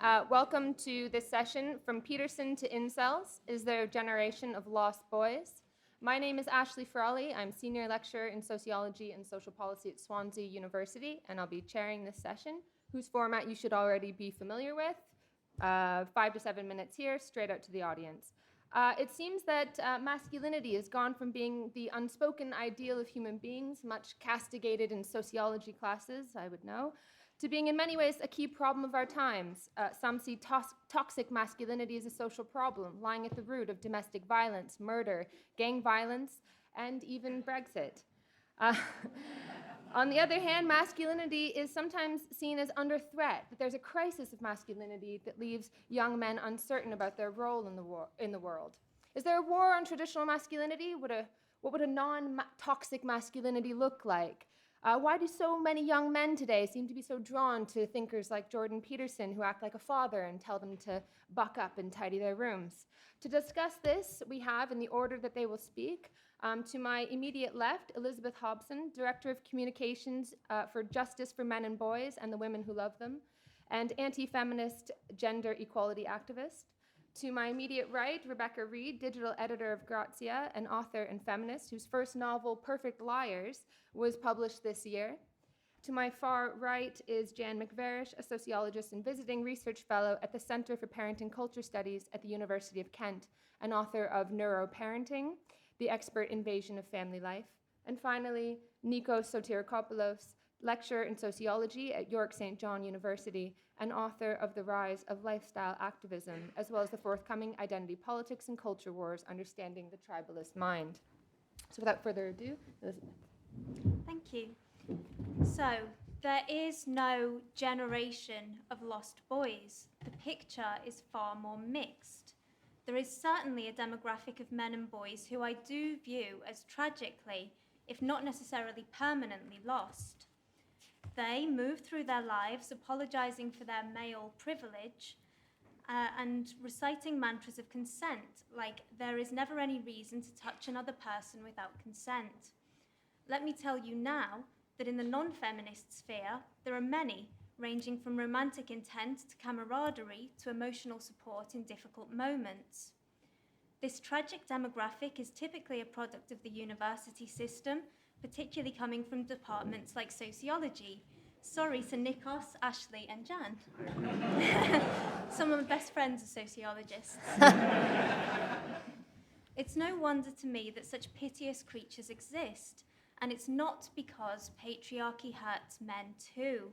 Welcome to this session, From Peterson to Incels, Is There a Generation of Lost Boys? My name is Ashley Frawley. I'm Senior Lecturer in Sociology and Social Policy at Swansea University, and I'll be chairing this session, whose format you should already be familiar with. 5 to 7 minutes here, straight out to the audience. It seems that masculinity has gone from being the unspoken ideal of human beings, much castigated in sociology classes, I would know, to being in many ways a key problem of our times. Some see toxic masculinity as a social problem, lying at the root of domestic violence, murder, gang violence, and even Brexit. On the other hand, masculinity is sometimes seen as under threat, that there's a crisis of masculinity that leaves young men uncertain about their role in the world. Is there a war on traditional masculinity? What would a non-toxic masculinity look like? Why do so many young men today seem to be so drawn to thinkers like Jordan Peterson, who act like a father and tell them to buck up and tidy their rooms? To discuss this, we have, in the order that they will speak, to my immediate left, Elizabeth Hobson, Director of Communications for Justice for Men and Boys and the Women Who Love Them, and anti-feminist gender equality activist. To my immediate right, Rebecca Reed, digital editor of Grazia, an author and feminist whose first novel, Perfect Liars, was published this year. To my far right is Jan McVarish, a sociologist and visiting research fellow at the Center for Parenting Culture Studies at the University of Kent, an author of Neuroparenting, The Expert Invasion of Family Life. And finally, Nikos Sotirakopoulos, lecturer in sociology at York St. John University, and author of The Rise of Lifestyle Activism, as well as the forthcoming Identity Politics and Culture Wars, Understanding the Tribalist Mind. So without further ado, Elizabeth. Thank you. So, there is no generation of lost boys. The picture is far more mixed. There is certainly a demographic of men and boys who I do view as tragically, if not necessarily permanently, lost. They move through their lives apologizing for their male privilege and reciting mantras of consent, like there is never any reason to touch another person without consent. Let me tell you now that in the non-feminist sphere, there are many, ranging from romantic intent to camaraderie to emotional support in difficult moments. This tragic demographic is typically a product of the university system, particularly coming from departments like sociology. Sorry to Nikos, Ashley, and Jan. Some of my best friends are sociologists. It's no wonder to me that such piteous creatures exist, and it's not because patriarchy hurts men too.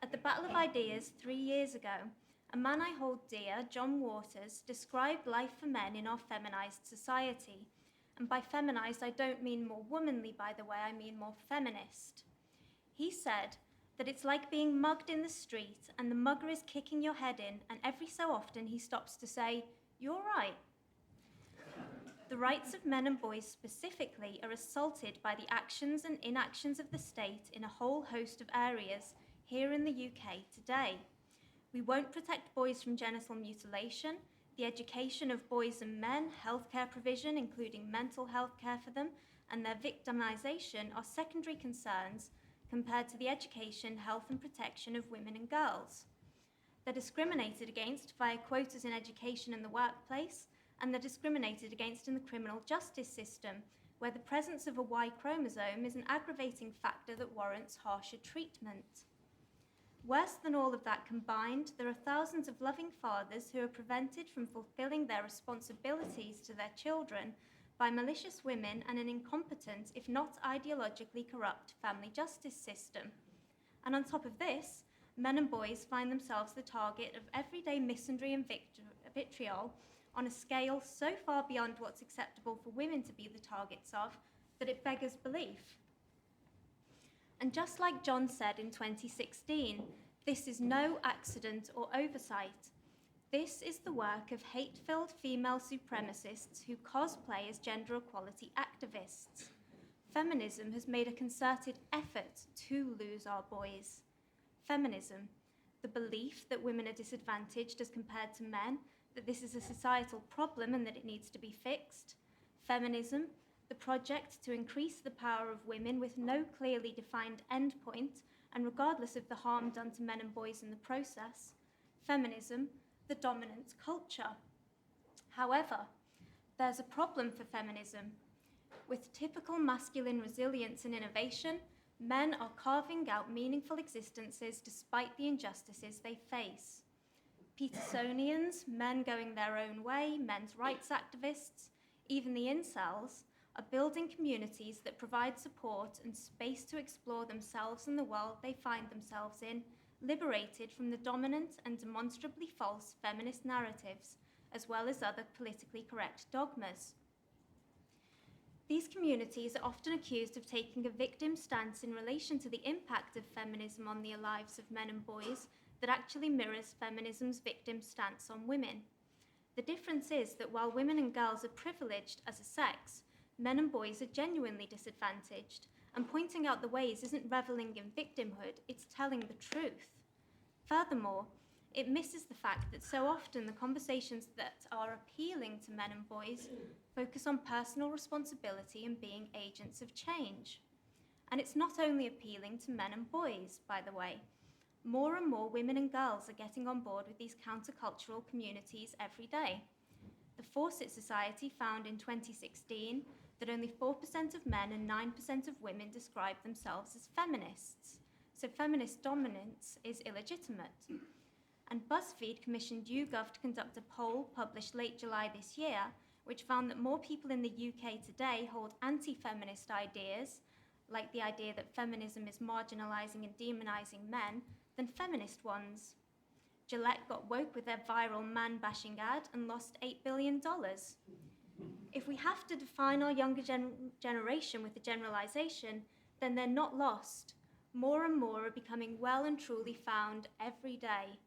At the Battle of Ideas 3 years ago, a man I hold dear, John Waters, described life for men in our feminized society. And by feminized, I don't mean more womanly, by the way, I mean more feminist. He said that it's like being mugged in the street and the mugger is kicking your head in, and every so often he stops to say, "You're right." The rights of men and boys specifically are assaulted by the actions and inactions of the state in a whole host of areas here in the UK today. We won't protect boys from genital mutilation. The education of boys and men, healthcare provision, including mental health care for them, and their victimisation are secondary concerns compared to the education, health and protection of women and girls. They're discriminated against via quotas in education and the workplace, and they're discriminated against in the criminal justice system, where the presence of a Y chromosome is an aggravating factor that warrants harsher treatment. Worse than all of that combined, there are thousands of loving fathers who are prevented from fulfilling their responsibilities to their children by malicious women and an incompetent, if not ideologically corrupt, family justice system. And on top of this, men and boys find themselves the target of everyday misandry and vitriol on a scale so far beyond what's acceptable for women to be the targets of that it beggars belief. And just like John said in 2016, this is no accident or oversight. This is the work of hate-filled female supremacists who cosplay as gender equality activists. Feminism has made a concerted effort to lose our boys. Feminism, the belief that women are disadvantaged as compared to men, that this is a societal problem and that it needs to be fixed. Feminism, the project to increase the power of women with no clearly defined endpoint and regardless of the harm done to men and boys in the process. feminism, the dominant culture. However, there's a problem for feminism. With typical masculine resilience and innovation, men are carving out meaningful existences despite the injustices they face. Petersonians, men going their own way, men's rights activists, even the incels, are building communities that provide support and space to explore themselves and the world they find themselves in, liberated from the dominant and demonstrably false feminist narratives, as well as other politically correct dogmas. These communities are often accused of taking a victim stance in relation to the impact of feminism on the lives of men and boys that actually mirrors feminism's victim stance on women. The difference is that while women and girls are privileged as a sex, men and boys are genuinely disadvantaged, and pointing out the ways isn't reveling in victimhood, it's telling the truth. Furthermore, it misses the fact that so often the conversations that are appealing to men and boys focus on personal responsibility and being agents of change. And it's not only appealing to men and boys, by the way. More and more women and girls are getting on board with these countercultural communities every day. The Fawcett Society found in 2016 that only 4% of men and 9% of women describe themselves as feminists. So feminist dominance is illegitimate. And BuzzFeed commissioned YouGov to conduct a poll published late July this year, which found that more people in the UK today hold anti-feminist ideas, like the idea that feminism is marginalising and demonising men, than feminist ones. Gillette got woke with their viral man-bashing ad and lost $8 billion. If we have to define our younger generation with a generalisation, then they're not lost. More and more are becoming well and truly found every day.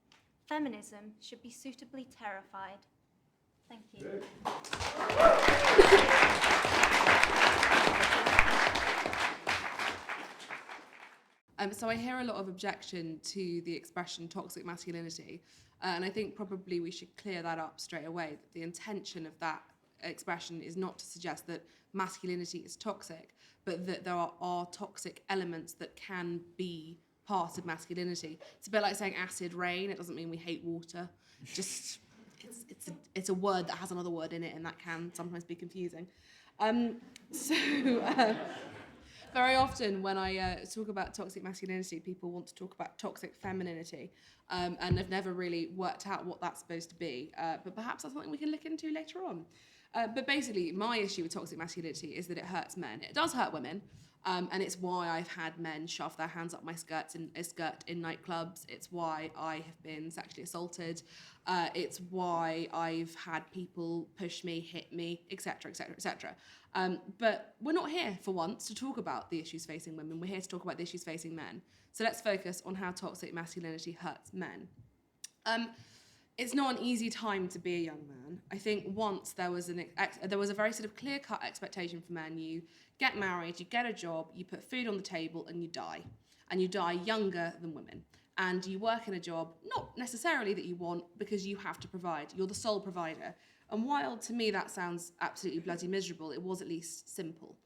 Feminism should be suitably terrified. Thank you. So I hear a lot of objection to the expression toxic masculinity, and I think probably we should clear that up straight away, that the intention of that expression is not to suggest that masculinity is toxic, but that there are toxic elements that can be part of masculinity. It's a bit like saying acid rain. It doesn't mean we hate water. Just it's a word that has another word in it, and that can sometimes be confusing. Very often when I talk about toxic masculinity, people want to talk about toxic femininity, and have never really worked out what that's supposed to be. But perhaps that's something we can look into later on. But basically, my issue with toxic masculinity is that it hurts men. It does hurt women, and it's why I've had men shove their hands up my skirt in nightclubs. It's why I have been sexually assaulted. It's why I've had people push me, hit me, etc., etc., etc. But we're not here for once to talk about the issues facing women. We're here to talk about the issues facing men. So let's focus on how toxic masculinity hurts men. It's not an easy time to be a young man. I think once there was a very sort of clear-cut expectation for men. You get married, you get a job, you put food on the table, and you die. And you die younger than women. And you work in a job, not necessarily that you want, because you have to provide. You're the sole provider. And while to me that sounds absolutely bloody miserable, it was at least simple.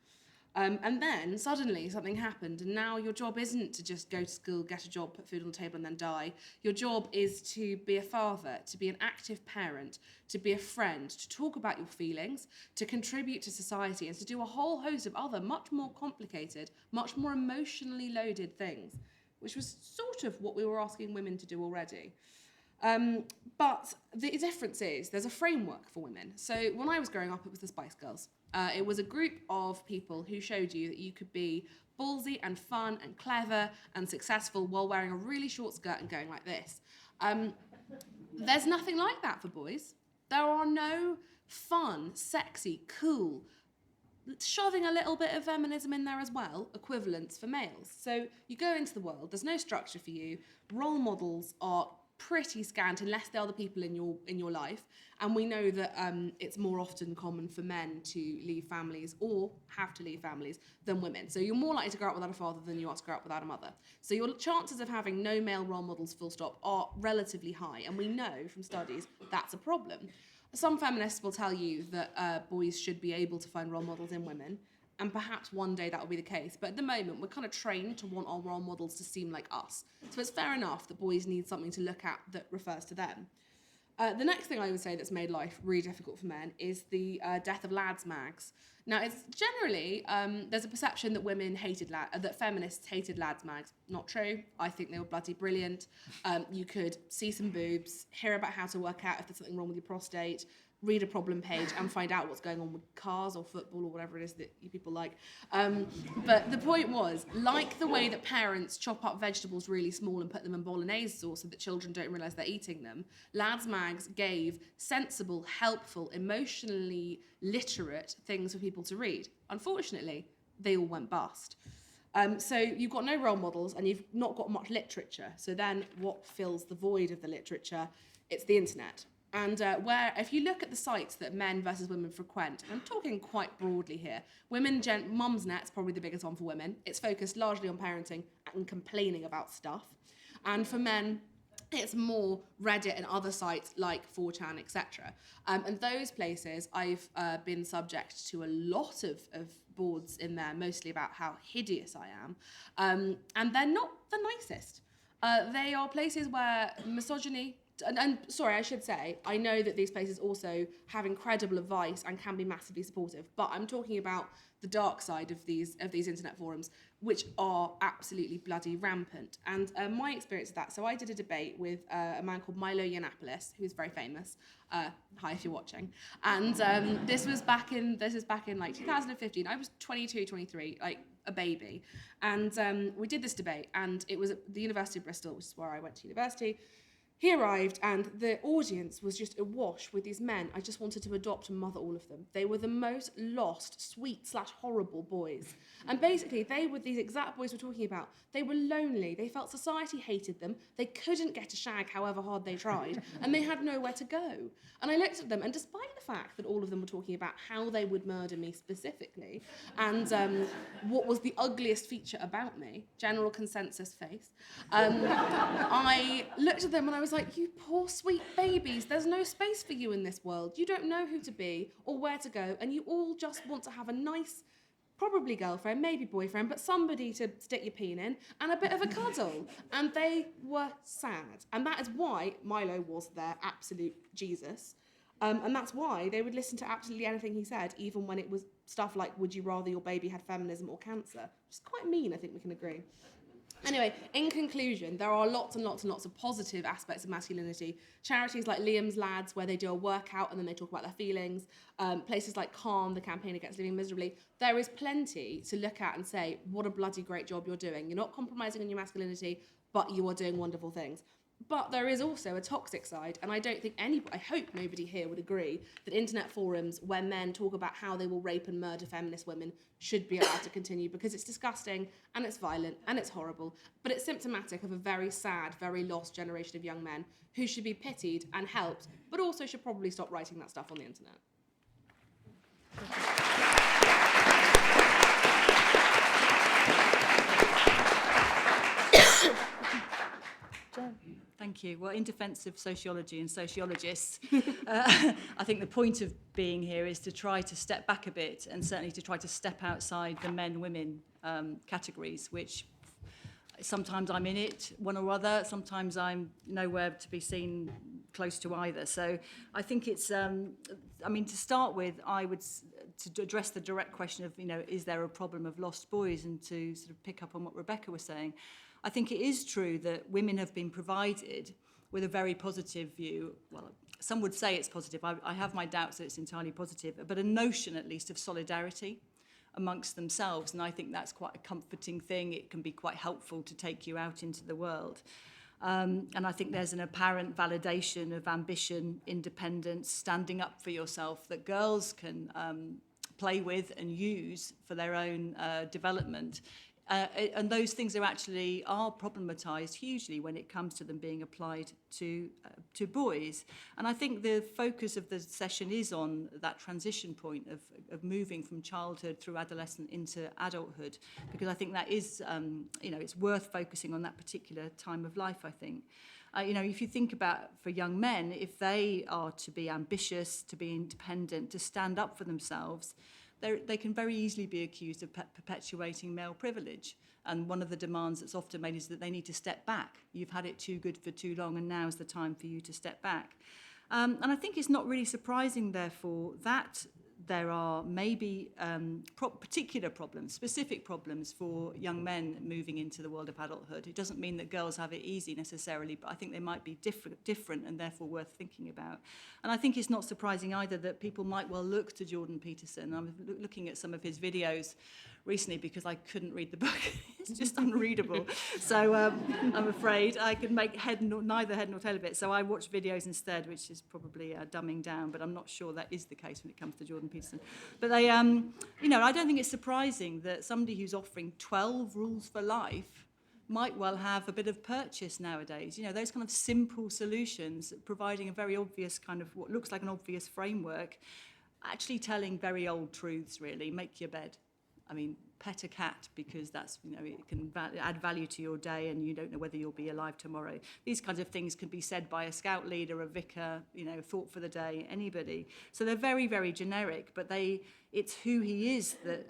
And then suddenly something happened, and now your job isn't to just go to school, get a job, put food on the table, and then die. Your job is to be a father, to be an active parent, to be a friend, to talk about your feelings, to contribute to society, and to do a whole host of other much more complicated, much more emotionally loaded things, which was sort of what we were asking women to do already. But the difference is there's a framework for women. So when I was growing up, it was the Spice Girls. It was a group of people who showed you that you could be ballsy and fun and clever and successful while wearing a really short skirt and going like this. There's nothing like that for boys. There are no fun, sexy, cool, shoving a little bit of feminism in there as well, equivalents for males. So you go into the world, there's no structure for you, role models are pretty scant unless they are the people in your life, and we know that it's more often common for men to leave families or have to leave families than women. So you're more likely to grow up without a father than you are to grow up without a mother. So your chances of having no male role models full stop are relatively high, and we know from studies that's a problem. Some feminists will tell you that boys should be able to find role models in women. and perhaps one day that will be the case. But at the moment, we're kind of trained to want our role models to seem like us. So it's fair enough that boys need something to look at that refers to them. The next thing I would say that's made life really difficult for men is the death of lads mags. Now, it's generally, there's a perception that that feminists hated lads mags. Not true. I think they were bloody brilliant. You could see some boobs, hear about how to work out if there's something wrong with your prostate, read a problem page and find out what's going on with cars or football or whatever it is that you people like. But the point was, like the way that parents chop up vegetables really small and put them in bolognese sauce so that children don't realise they're eating them, lads mags gave sensible, helpful, emotionally literate things for people to read. Unfortunately, they all went bust. So you've got no role models and you've not got much literature. So then what fills the void of the literature? It's the internet. And where, if you look at the sites that men versus women frequent, I'm talking quite broadly here, Mumsnet's probably the biggest one for women. It's focused largely on parenting and complaining about stuff. And for men, it's more Reddit and other sites like 4chan, etc. And those places, I've been subject to a lot of boards in there, mostly about how hideous I am. And they're not the nicest. They are places where misogyny, and sorry, I should say, I know that these places also have incredible advice and can be massively supportive, but I'm talking about the dark side of these internet forums, which are absolutely bloody rampant. And my experience of that, so I did a debate with a man called Milo Yiannopoulos, who's very famous. Hi, if you're watching. And this was back in like 2015. I was 22, 23, like a baby. And we did this debate, and it was at the University of Bristol, which is where I went to university. He arrived and the audience was just awash with these men. I just wanted to adopt and mother all of them. They were the most lost, sweet/horrible boys. And basically, they were these exact boys we're talking about. They were lonely. They felt society hated them. They couldn't get a shag however hard they tried. And they had nowhere to go. And I looked at them, and despite the fact that all of them were talking about how they would murder me specifically, and what was the ugliest feature about me, general consensus face, I looked at them and I was like, you poor sweet babies, there's no space for you in this world. You don't know who to be or where to go, and you all just want to have a nice, probably girlfriend, maybe boyfriend, but somebody to stick your peen in, and a bit of a cuddle. And they were sad. And that is why Milo was their absolute Jesus. And that's why they would listen to absolutely anything he said, even when it was stuff like, would you rather your baby had feminism or cancer? Which is quite mean, I think we can agree. Anyway, in conclusion, there are lots and lots and lots of positive aspects of masculinity. Charities like Liam's Lads, where they do a workout and then they talk about their feelings. Places like Calm, the campaign against living miserably. There is plenty to look at and say, what a bloody great job you're doing. You're not compromising on your masculinity, but you are doing wonderful things. But there is also a toxic side, and I hope nobody here would agree that internet forums where men talk about how they will rape and murder feminist women should be allowed to continue, because it's disgusting and it's violent and it's horrible, but it's symptomatic of a very sad, very lost generation of young men who should be pitied and helped, but also should probably stop writing that stuff on the internet. Thank you. Well, in defence of sociology and sociologists, I think the point of being here is to try to step back a bit, and certainly to try to step outside the men-women categories, which sometimes I'm in it, one or other, sometimes I'm nowhere to be seen close to either. So I think it's, to start with, to address the direct question of, is there a problem of lost boys, and to sort of pick up on what Rebecca was saying, I think it is true that women have been provided with a very positive view. Well, some would say it's positive. I have my doubts that it's entirely positive, but a notion at least of solidarity amongst themselves. And I think that's quite a comforting thing. It can be quite helpful to take you out into the world. And I think there's an apparent validation of ambition, independence, standing up for yourself that girls can play with and use for their own development. And those things are problematized hugely when it comes to them being applied to boys. And I think the focus of the session is on that transition point of moving from childhood through adolescence into adulthood, because I think that is, it's worth focusing on that particular time of life, I think. If you think about for young men, if they are to be ambitious, to be independent, to stand up for themselves, they can very easily be accused of perpetuating male privilege. And one of the demands that's often made is that they need to step back. You've had it too good for too long, and now's the time for you to step back. And I think it's not really surprising, therefore, that there are maybe particular problems, specific problems for young men moving into the world of adulthood. It doesn't mean that girls have it easy necessarily, but I think they might be different and therefore worth thinking about. And I think it's not surprising either that people might well look to Jordan Peterson. I'm looking at some of his videos recently because I couldn't read the book. It's just unreadable. So I'm afraid I could make neither head nor tail of it. So I watch videos instead, which is probably dumbing down, but I'm not sure that is the case when it comes to Jordan Peterson. But they, I don't think it's surprising that somebody who's offering 12 rules for life might well have a bit of purchase nowadays. Those kind of simple solutions, providing a very obvious kind of what looks like an obvious framework, actually telling very old truths, really. Make your bed. I mean, pet a cat because that's, it can add value to your day and you don't know whether you'll be alive tomorrow. These kinds of things can be said by a scout leader, a vicar, thought for the day, anybody. So they're very, very generic, but it's who he is that,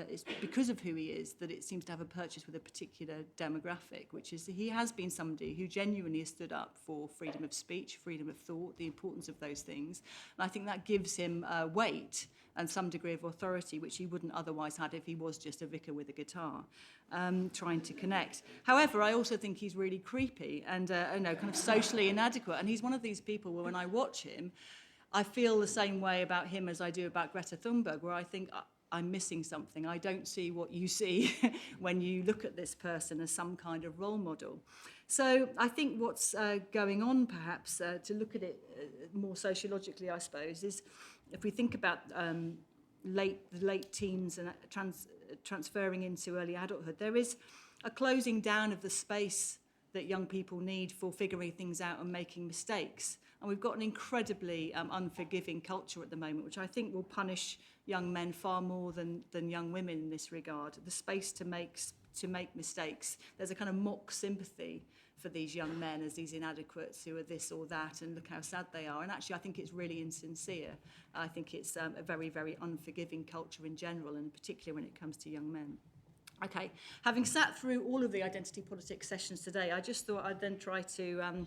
it's because of who he is that it seems to have a purchase with a particular demographic, which is he has been somebody who genuinely has stood up for freedom of speech, freedom of thought, the importance of those things. And I think that gives him weight and some degree of authority, which he wouldn't otherwise have if he was just a vicar with a guitar, trying to connect. However, I also think he's really creepy and kind of socially inadequate. And he's one of these people where when I watch him, I feel the same way about him as I do about Greta Thunberg, where I think I'm missing something. I don't see what you see when you look at this person as some kind of role model. So I think what's going on, perhaps, to look at it more sociologically, I suppose, is if we think about late teens and transferring into early adulthood, there is a closing down of the space that young people need for figuring things out and making mistakes. And we've got an incredibly unforgiving culture at the moment, which I think will punish young men far more than young women in this regard. The space to make mistakes. There's a kind of mock sympathy for these young men as these inadequates who are this or that, and look how sad they are. And actually, I think it's really insincere. I think it's a very, very unforgiving culture in general, and particularly when it comes to young men. Okay, having sat through all of the identity politics sessions today, I just thought I'd then try to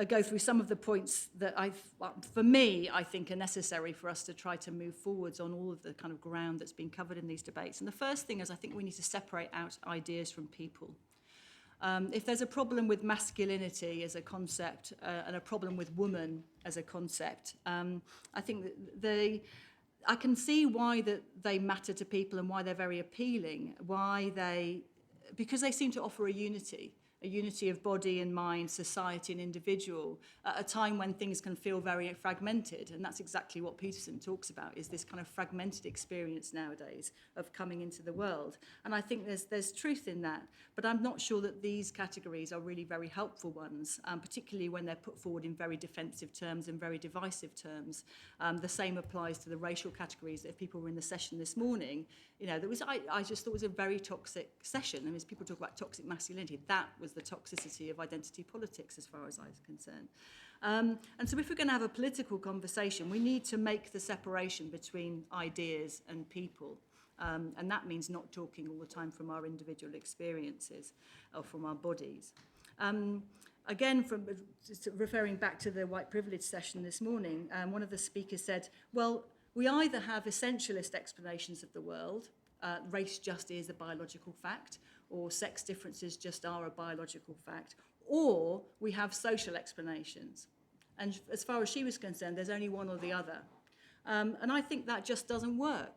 go through some of the points that for me, I think are necessary for us to try to move forwards on all of the kind of ground that's been covered in these debates. And the first thing is I think we need to separate out ideas from people. If there's a problem with masculinity as a concept and a problem with woman as a concept, I think that I can see why that they matter to people and why they're very appealing, because they seem to offer a unity of body and mind, society and individual, at a time when things can feel very fragmented. And that's exactly what Peterson talks about, is this kind of fragmented experience nowadays of coming into the world. And I think there's truth in that. But I'm not sure that these categories are really very helpful ones, particularly when they're put forward in very defensive terms and very divisive terms. The same applies to the racial categories. If people were in the session this morning, I just thought it was a very toxic session. I mean, as people talk about toxic masculinity, that was the toxicity of identity politics as far as I was concerned. And so if we're going to have a political conversation, we need to make the separation between ideas and people. And that means not talking all the time from our individual experiences or from our bodies. Again, referring back to the white privilege session this morning, one of the speakers said, well, we either have essentialist explanations of the world, race just is a biological fact, or sex differences just are a biological fact, or we have social explanations. And as far as she was concerned, there's only one or the other. And I think that just doesn't work.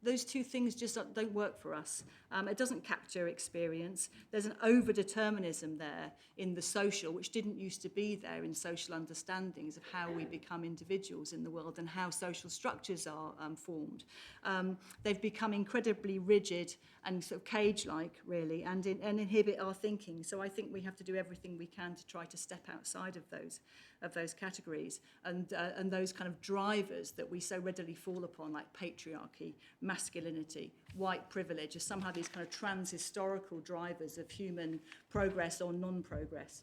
Those two things just don't work for us. It doesn't capture experience. There's an over-determinism there in the social, which didn't used to be there in social understandings of how we become individuals in the world and how social structures are formed. They've become incredibly rigid and sort of cage-like, really, and inhibit our thinking. So I think we have to do everything we can to try to step outside of those categories and those kind of drivers that we so readily fall upon, like patriarchy, masculinity, white privilege, as somehow these kind of trans-historical drivers of human progress or non-progress.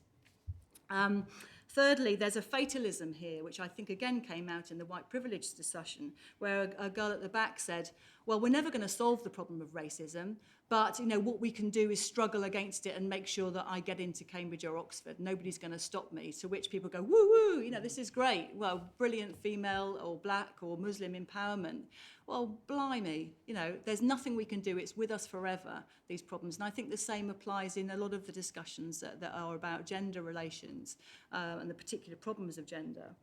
Thirdly, there's a fatalism here, which I think again came out in the white privilege discussion, where a girl at the back said, well, we're never going to solve the problem of racism, but what we can do is struggle against it and make sure that I get into Cambridge or Oxford. Nobody's going to stop me. To which people go, woo woo, this is great. Well, brilliant female or black or Muslim empowerment. Well, blimey, there's nothing we can do. It's with us forever, these problems. And I think the same applies in a lot of the discussions that are about gender relations and the particular problems of gender,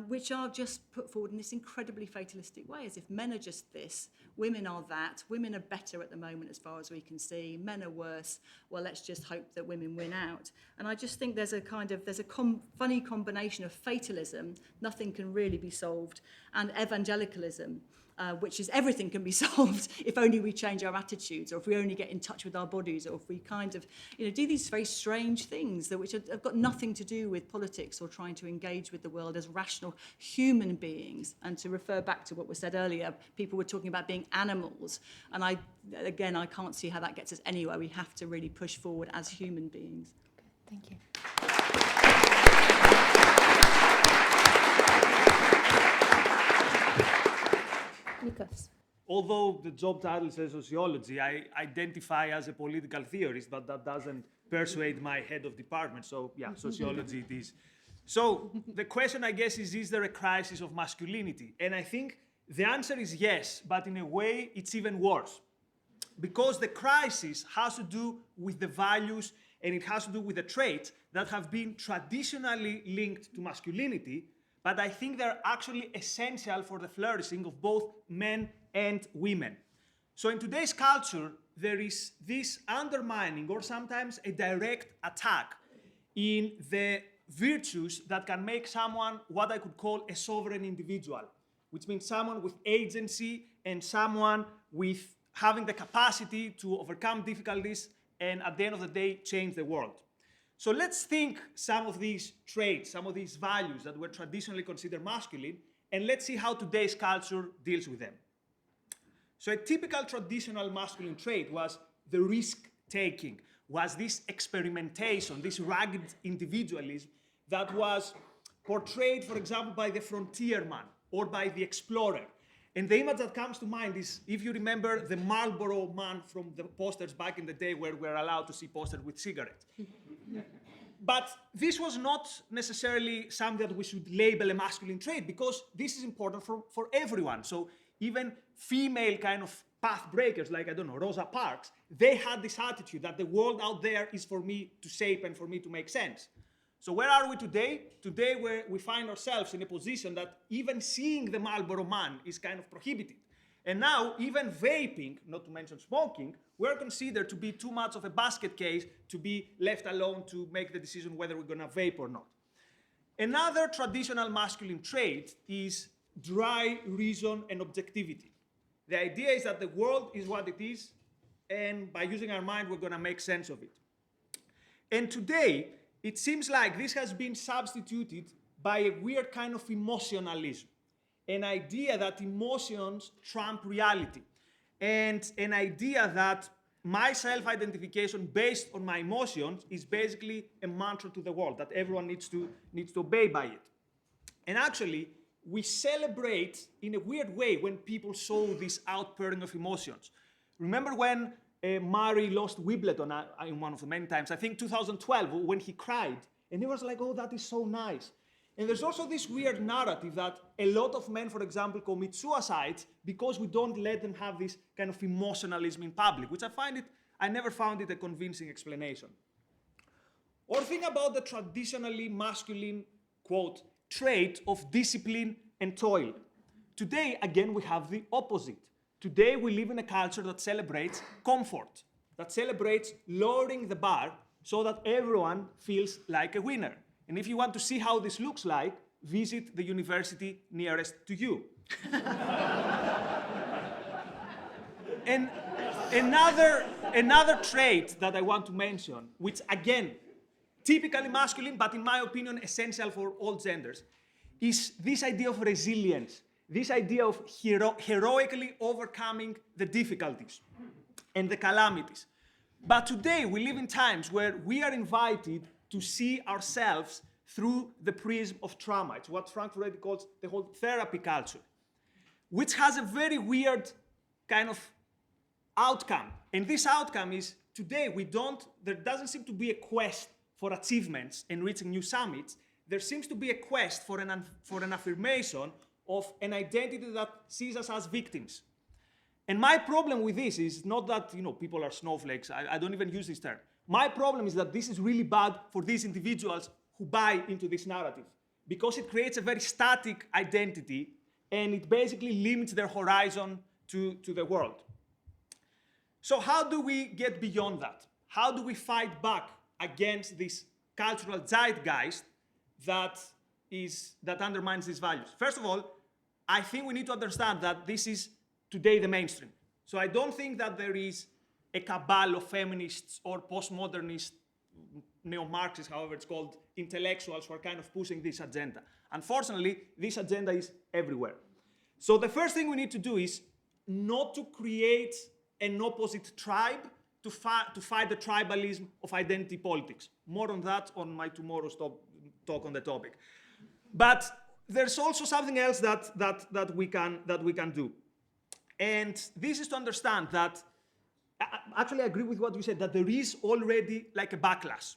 which are just put forward in this incredibly fatalistic way, as if men are just this, women are that, women are better at the moment as far as we can see, men are worse, well, let's just hope that women win out. And I just think there's a funny combination of fatalism, nothing can really be solved, and evangelicalism, which is everything can be solved if only we change our attitudes, or if we only get in touch with our bodies, or if we do these very strange things which have got nothing to do with politics or trying to engage with the world as rational human beings. And to refer back to what was said earlier, people were talking about being animals, and I can't see how that gets us anywhere. We have to really push forward as human beings. Thank you. Nikos. Although the job title says sociology, I identify as a political theorist, but that doesn't persuade my head of department. So yeah, sociology it is. So the question, I guess, is there a crisis of masculinity? And I think the answer is yes, but in a way it's even worse. Because the crisis has to do with the values and it has to do with the traits that have been traditionally linked to masculinity, but I think they're actually essential for the flourishing of both men and women. So in today's culture, there is this undermining or sometimes a direct attack in the virtues that can make someone what I could call a sovereign individual, which means someone with agency and someone with having the capacity to overcome difficulties and at the end of the day, change the world. So let's think some of these traits, some of these values that were traditionally considered masculine, and let's see how today's culture deals with them. So a typical traditional masculine trait was the risk-taking, was this experimentation, this rugged individualism that was portrayed, for example, by the frontierman or by the explorer. And the image that comes to mind is, if you remember the Marlboro man from the posters back in the day where we're allowed to see posters with cigarettes. But this was not necessarily something that we should label a masculine trait, because this is important for everyone. So even female kind of path breakers, like, I don't know, Rosa Parks, they had this attitude that the world out there is for me to shape and for me to make sense. So where are we today? Today we find ourselves in a position that even seeing the Marlboro man is kind of prohibited. And now even vaping, not to mention smoking, we're considered to be too much of a basket case to be left alone to make the decision whether we're gonna vape or not. Another traditional masculine trait is dry reason and objectivity. The idea is that the world is what it is, and by using our mind, we're gonna make sense of it. And today, it seems like this has been substituted by a weird kind of emotionalism, an idea that emotions trump reality, and an idea that my self-identification based on my emotions is basically a mantra to the world, that everyone needs to obey by it. And actually, we celebrate in a weird way when people show this outpouring of emotions. Remember when Murray lost Wimbledon in one of the many times, I think 2012, when he cried, and he was like, oh, that is so nice. And there's also this weird narrative that a lot of men, for example, commit suicide because we don't let them have this kind of emotionalism in public, which I never found it a convincing explanation. Or think about the traditionally masculine, quote, trait of discipline and toil. Today, again, we have the opposite. Today, we live in a culture that celebrates comfort, that celebrates lowering the bar so that everyone feels like a winner. And if you want to see how this looks like, visit the university nearest to you. And another trait that I want to mention, which again, typically masculine, but in my opinion, essential for all genders, is this idea of resilience, this idea of heroically overcoming the difficulties and the calamities. But today, we live in times where we are invited to see ourselves through the prism of trauma. It's what Frank Furedi calls the whole therapy culture, which has a very weird kind of outcome. And this outcome is today there doesn't seem to be a quest for achievements and reaching new summits. There seems to be a quest for an affirmation of an identity that sees us as victims. And my problem with this is not that people are snowflakes. I don't even use this term. My problem is that this is really bad for these individuals who buy into this narrative, because it creates a very static identity and it basically limits their horizon to the world. So how do we get beyond that? How do we fight back against this cultural zeitgeist that undermines these values? First of all, I think we need to understand that this is today the mainstream. So I don't think that there is a cabal of feminists or postmodernist, neo-Marxists, however it's called, intellectuals who are kind of pushing this agenda. Unfortunately, this agenda is everywhere. So the first thing we need to do is not to create an opposite tribe to fight the tribalism of identity politics. More on that on my tomorrow's talk on the topic. But there's also something else that we can do. And this is to understand that, actually I agree with what you said, that there is already like a backlash.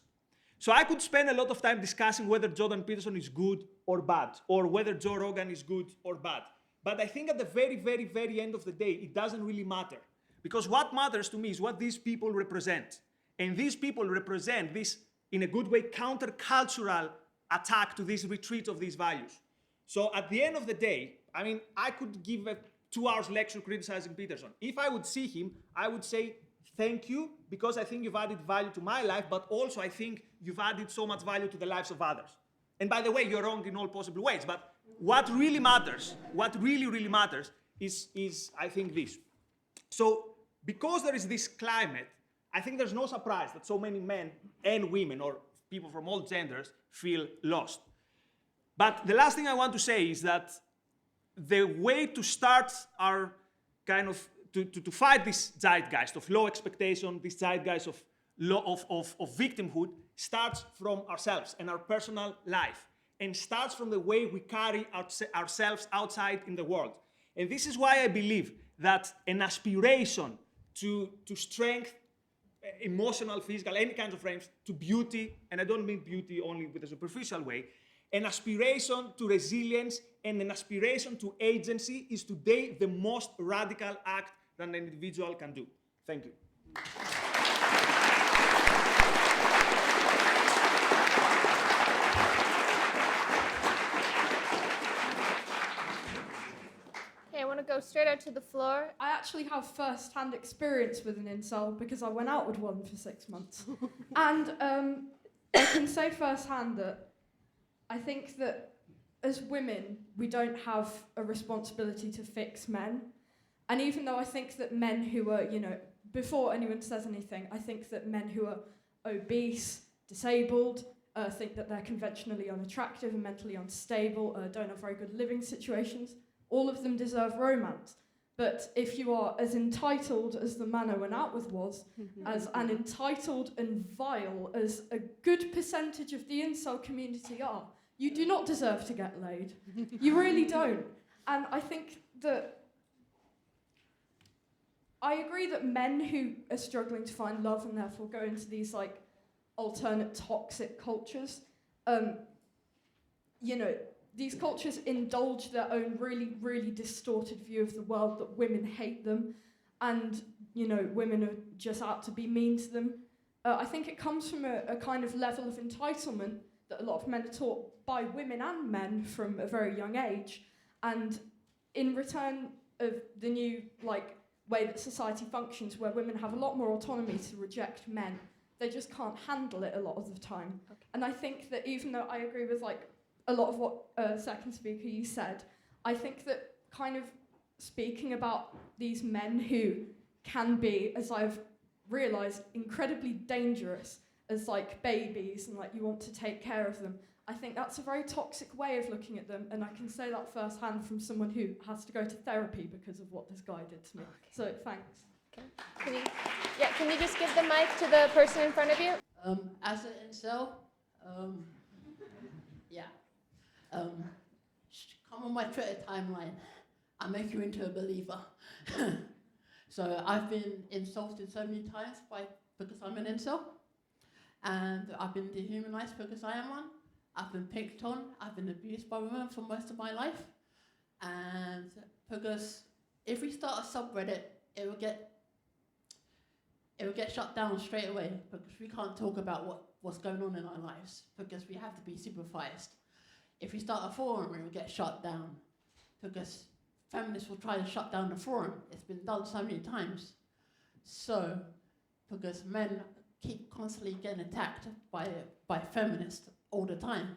So I could spend a lot of time discussing whether Jordan Peterson is good or bad, or whether Joe Rogan is good or bad. But I think at the very, very, very end of the day, it doesn't really matter. Because what matters to me is what these people represent. And these people represent this, in a good way, countercultural attack to this retreat of these values. So at the end of the day, I mean, I could give a 2-hour lecture criticizing Peterson. If I would see him, I would say, thank you, because I think you've added value to my life, but also I think you've added so much value to the lives of others. And by the way, you're wrong in all possible ways, but what really matters, what really, really matters is I think this. So because there is this climate, I think there's no surprise that so many men and women, or people from all genders, feel lost. But the last thing I want to say is that the way to start our kind of, to fight this zeitgeist of low expectation, this zeitgeist of victimhood, starts from ourselves and our personal life, and starts from the way we carry ourselves outside in the world. And this is why I believe that an aspiration to strength, emotional, physical, any kinds of frames, to beauty, and I don't mean beauty only with a superficial way, an aspiration to resilience and an aspiration to agency is today the most radical act that an individual can do. Thank you. Okay, I want to go straight out to the floor. I actually have first-hand experience with an incel because I went out with one for 6 months. And I can say first-hand that I think that as women, we don't have a responsibility to fix men. And even though I think that men who are, before anyone says anything, I think that men who are obese, disabled, think that they're conventionally unattractive and mentally unstable, don't have very good living situations, all of them deserve romance. But if you are as entitled as the man I went out with was, as an entitled and vile as a good percentage of the incel community are, you do not deserve to get laid. You really don't. And I think that I agree that men who are struggling to find love and therefore go into these like alternate toxic cultures, these cultures indulge their own really, really distorted view of the world, that women hate them and, women are just out to be mean to them. I think it comes from a kind of level of entitlement that a lot of men are taught by women and men from a very young age. And in return of the new way that society functions, where women have a lot more autonomy to reject men, they just can't handle it a lot of the time. Okay. And I think that even though I agree with a lot of what second speaker you said, I think that kind of speaking about these men who can be, as I've realised, incredibly dangerous as babies and you want to take care of them, I think that's a very toxic way of looking at them, and I can say that firsthand from someone who has to go to therapy because of what this guy did to me. Okay. So thanks. Okay. Can you just give the mic to the person in front of you? As an incel, come on my Twitter timeline. I make you into a believer. So I've been insulted so many times because I'm an incel. And I've been dehumanized because I am one. I've been picked on. I've been abused by women for most of my life. And because if we start a subreddit, it will get shut down straight away because we can't talk about what's going on in our lives because we have to be supervised. If we start a forum, it will get shut down because feminists will try to shut down the forum. It's been done so many times. So, because men keep constantly getting attacked by feminists all the time,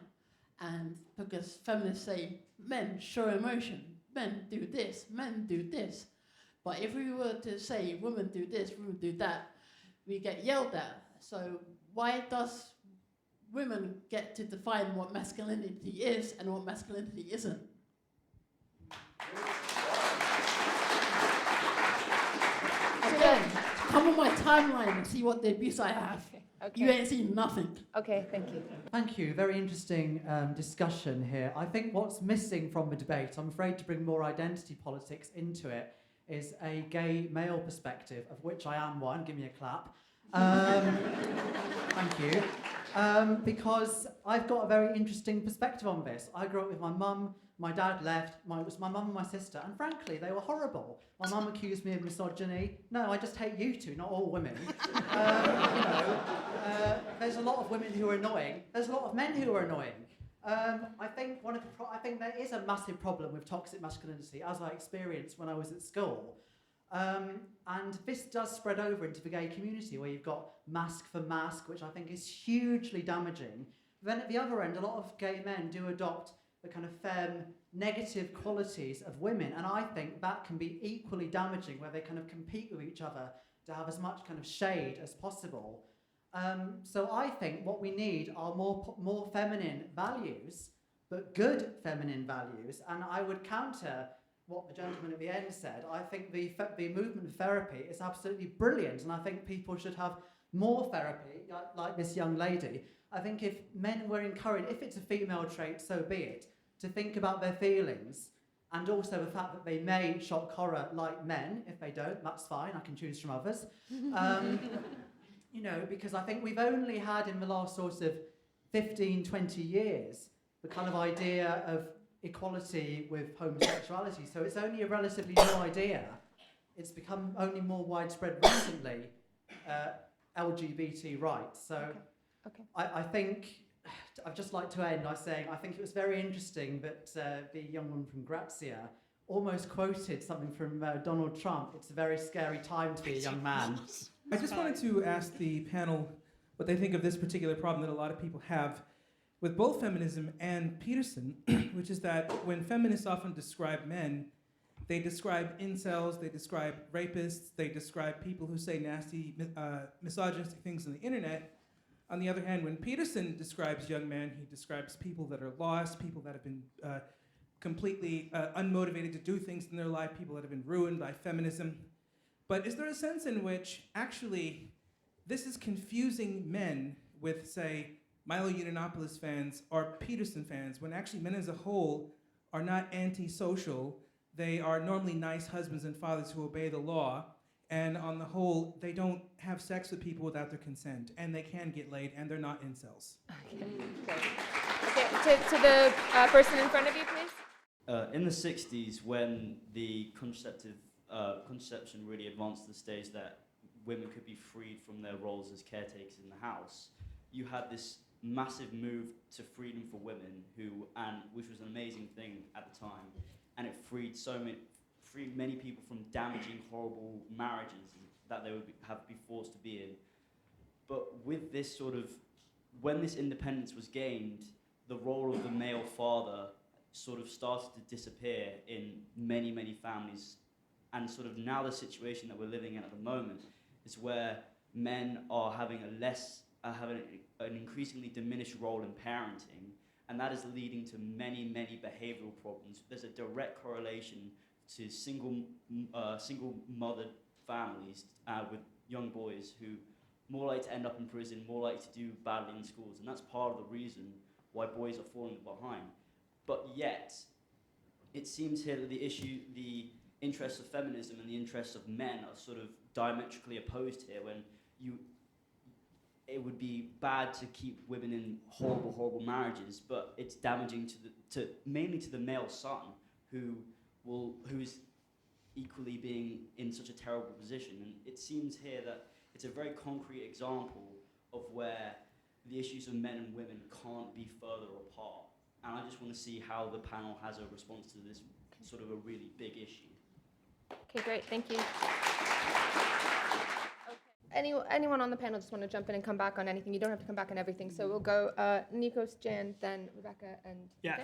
and because feminists say, men show emotion, men do this, men do this. But if we were to say women do this, women do that, we get yelled at. So why does women get to define what masculinity is and what masculinity isn't? Again, come on my timeline and see what the abuse I have. Okay. You ain't seen nothing. Okay, thank you. Thank you. Very interesting discussion here. I think what's missing from the debate, I'm afraid to bring more identity politics into it, is a gay male perspective, of which I am one. Give me a clap. Thank you. Because I've got a very interesting perspective on this. I grew up with my mum. My dad left. It was my mum and my sister, and frankly, they were horrible. My mum accused me of misogyny. No, I just hate you two, not all women. There's a lot of women who are annoying. There's a lot of men who are annoying. I think there is a massive problem with toxic masculinity, as I experienced when I was at school. And this does spread over into the gay community, where you've got mask for mask, which I think is hugely damaging. Then at the other end, a lot of gay men do adopt the kind of negative qualities of women, and I think that can be equally damaging, where they kind of compete with each other to have as much kind of shade as possible. So I think what we need are more feminine values, but good feminine values, and I would counter what the gentleman at the end said. I think the movement of therapy is absolutely brilliant, and I think people should have more therapy, like this young lady. I think if men were encouraged, if it's a female trait, so be it, to think about their feelings, and also the fact that they may shock horror like men. If they don't, that's fine, I can choose from others. Because I think we've only had in the last sort of 15, 20 years the kind of idea of equality with homosexuality. So it's only a relatively new idea. It's become only more widespread recently, LGBT rights. So Okay. I think, I'd just like to end by saying I think it was very interesting that the young woman from Grazia almost quoted something from Donald Trump. It's a very scary time to be a young man. I just wanted to ask the panel what they think of this particular problem that a lot of people have with both feminism and Peterson, which is that when feminists often describe men, they describe incels, they describe rapists, they describe people who say nasty, misogynistic things on the internet. On the other hand, when Peterson describes young men, he describes people that are lost, people that have been completely unmotivated to do things in their life, people that have been ruined by feminism. But is there a sense in which actually this is confusing men with, say, Milo Yiannopoulos fans or Peterson fans, when actually men as a whole are not antisocial? They are normally nice husbands and fathers who obey the law, and on the whole, they don't have sex with people without their consent, and they can get laid, and they're not incels. Okay, to the person in front of you, please. In the 60s, when the conception really advanced to the stage that women could be freed from their roles as caretakers in the house, you had this massive move to freedom for women, which was an amazing thing at the time, and it freed many people from damaging, horrible marriages that they would have be forced to be in. But with this when this independence was gained, the role of the male father sort of started to disappear in many, many families. And sort of now the situation that we're living in at the moment is where men are having an increasingly diminished role in parenting, and that is leading to many, many behavioral problems. There's a direct correlation to single mothered families with young boys who more likely to end up in prison, more likely to do badly in schools, and that's part of the reason why boys are falling behind. but yet it seems here that the interests of feminism and the interests of men are sort of diametrically opposed here, when it would be bad to keep women in horrible marriages, but it's damaging mainly to the male son who is equally being in such a terrible position. And it seems here that it's a very concrete example of where the issues of men and women can't be further apart. And I just want to see how the panel has a response to this sort of a really big issue. Okay, great. Thank you. Anyone on the panel just want to jump in and come back on anything? You don't have to come back on everything. So we'll go Nikos, Jan, then Rebecca, and yeah.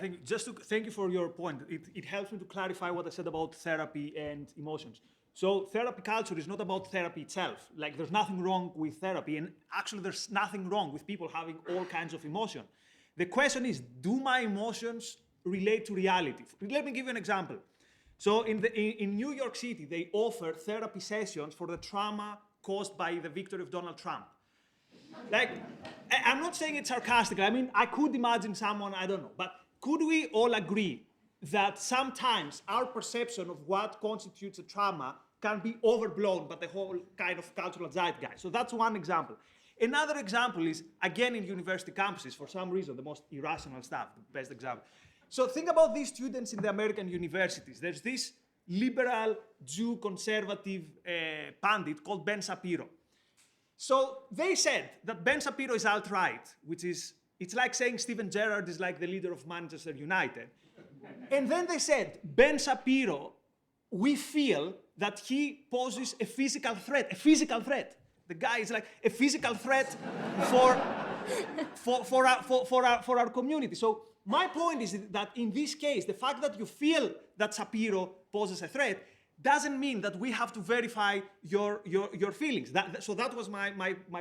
Thank you for your point. It helps me to clarify what I said about therapy and emotions. So therapy culture is not about therapy itself. Like, there's nothing wrong with therapy, and actually there's nothing wrong with people having all kinds of emotion. The question is, do my emotions relate to reality? Let me give you an example. So in New York City, they offer therapy sessions for the trauma caused by the victory of Donald Trump. Like, I'm not saying it sarcastically. I mean, I could imagine someone, I don't know, but could we all agree that sometimes our perception of what constitutes a trauma can be overblown by the whole kind of cultural zeitgeist? So that's one example. Another example is, again, in university campuses, for some reason, the most irrational stuff, the best example. So think about these students in the American universities. There's this liberal Jew conservative pundit called Ben Shapiro. So they said that Ben Shapiro is alt-right, which is, it's like saying Steven Gerrard is like the leader of Manchester United. And then they said, Ben Shapiro, we feel that he poses a physical threat. The guy is like a physical threat for our community. So my point is that in this case, the fact that you feel that Shapiro poses a threat doesn't mean that we have to verify your feelings. So that was my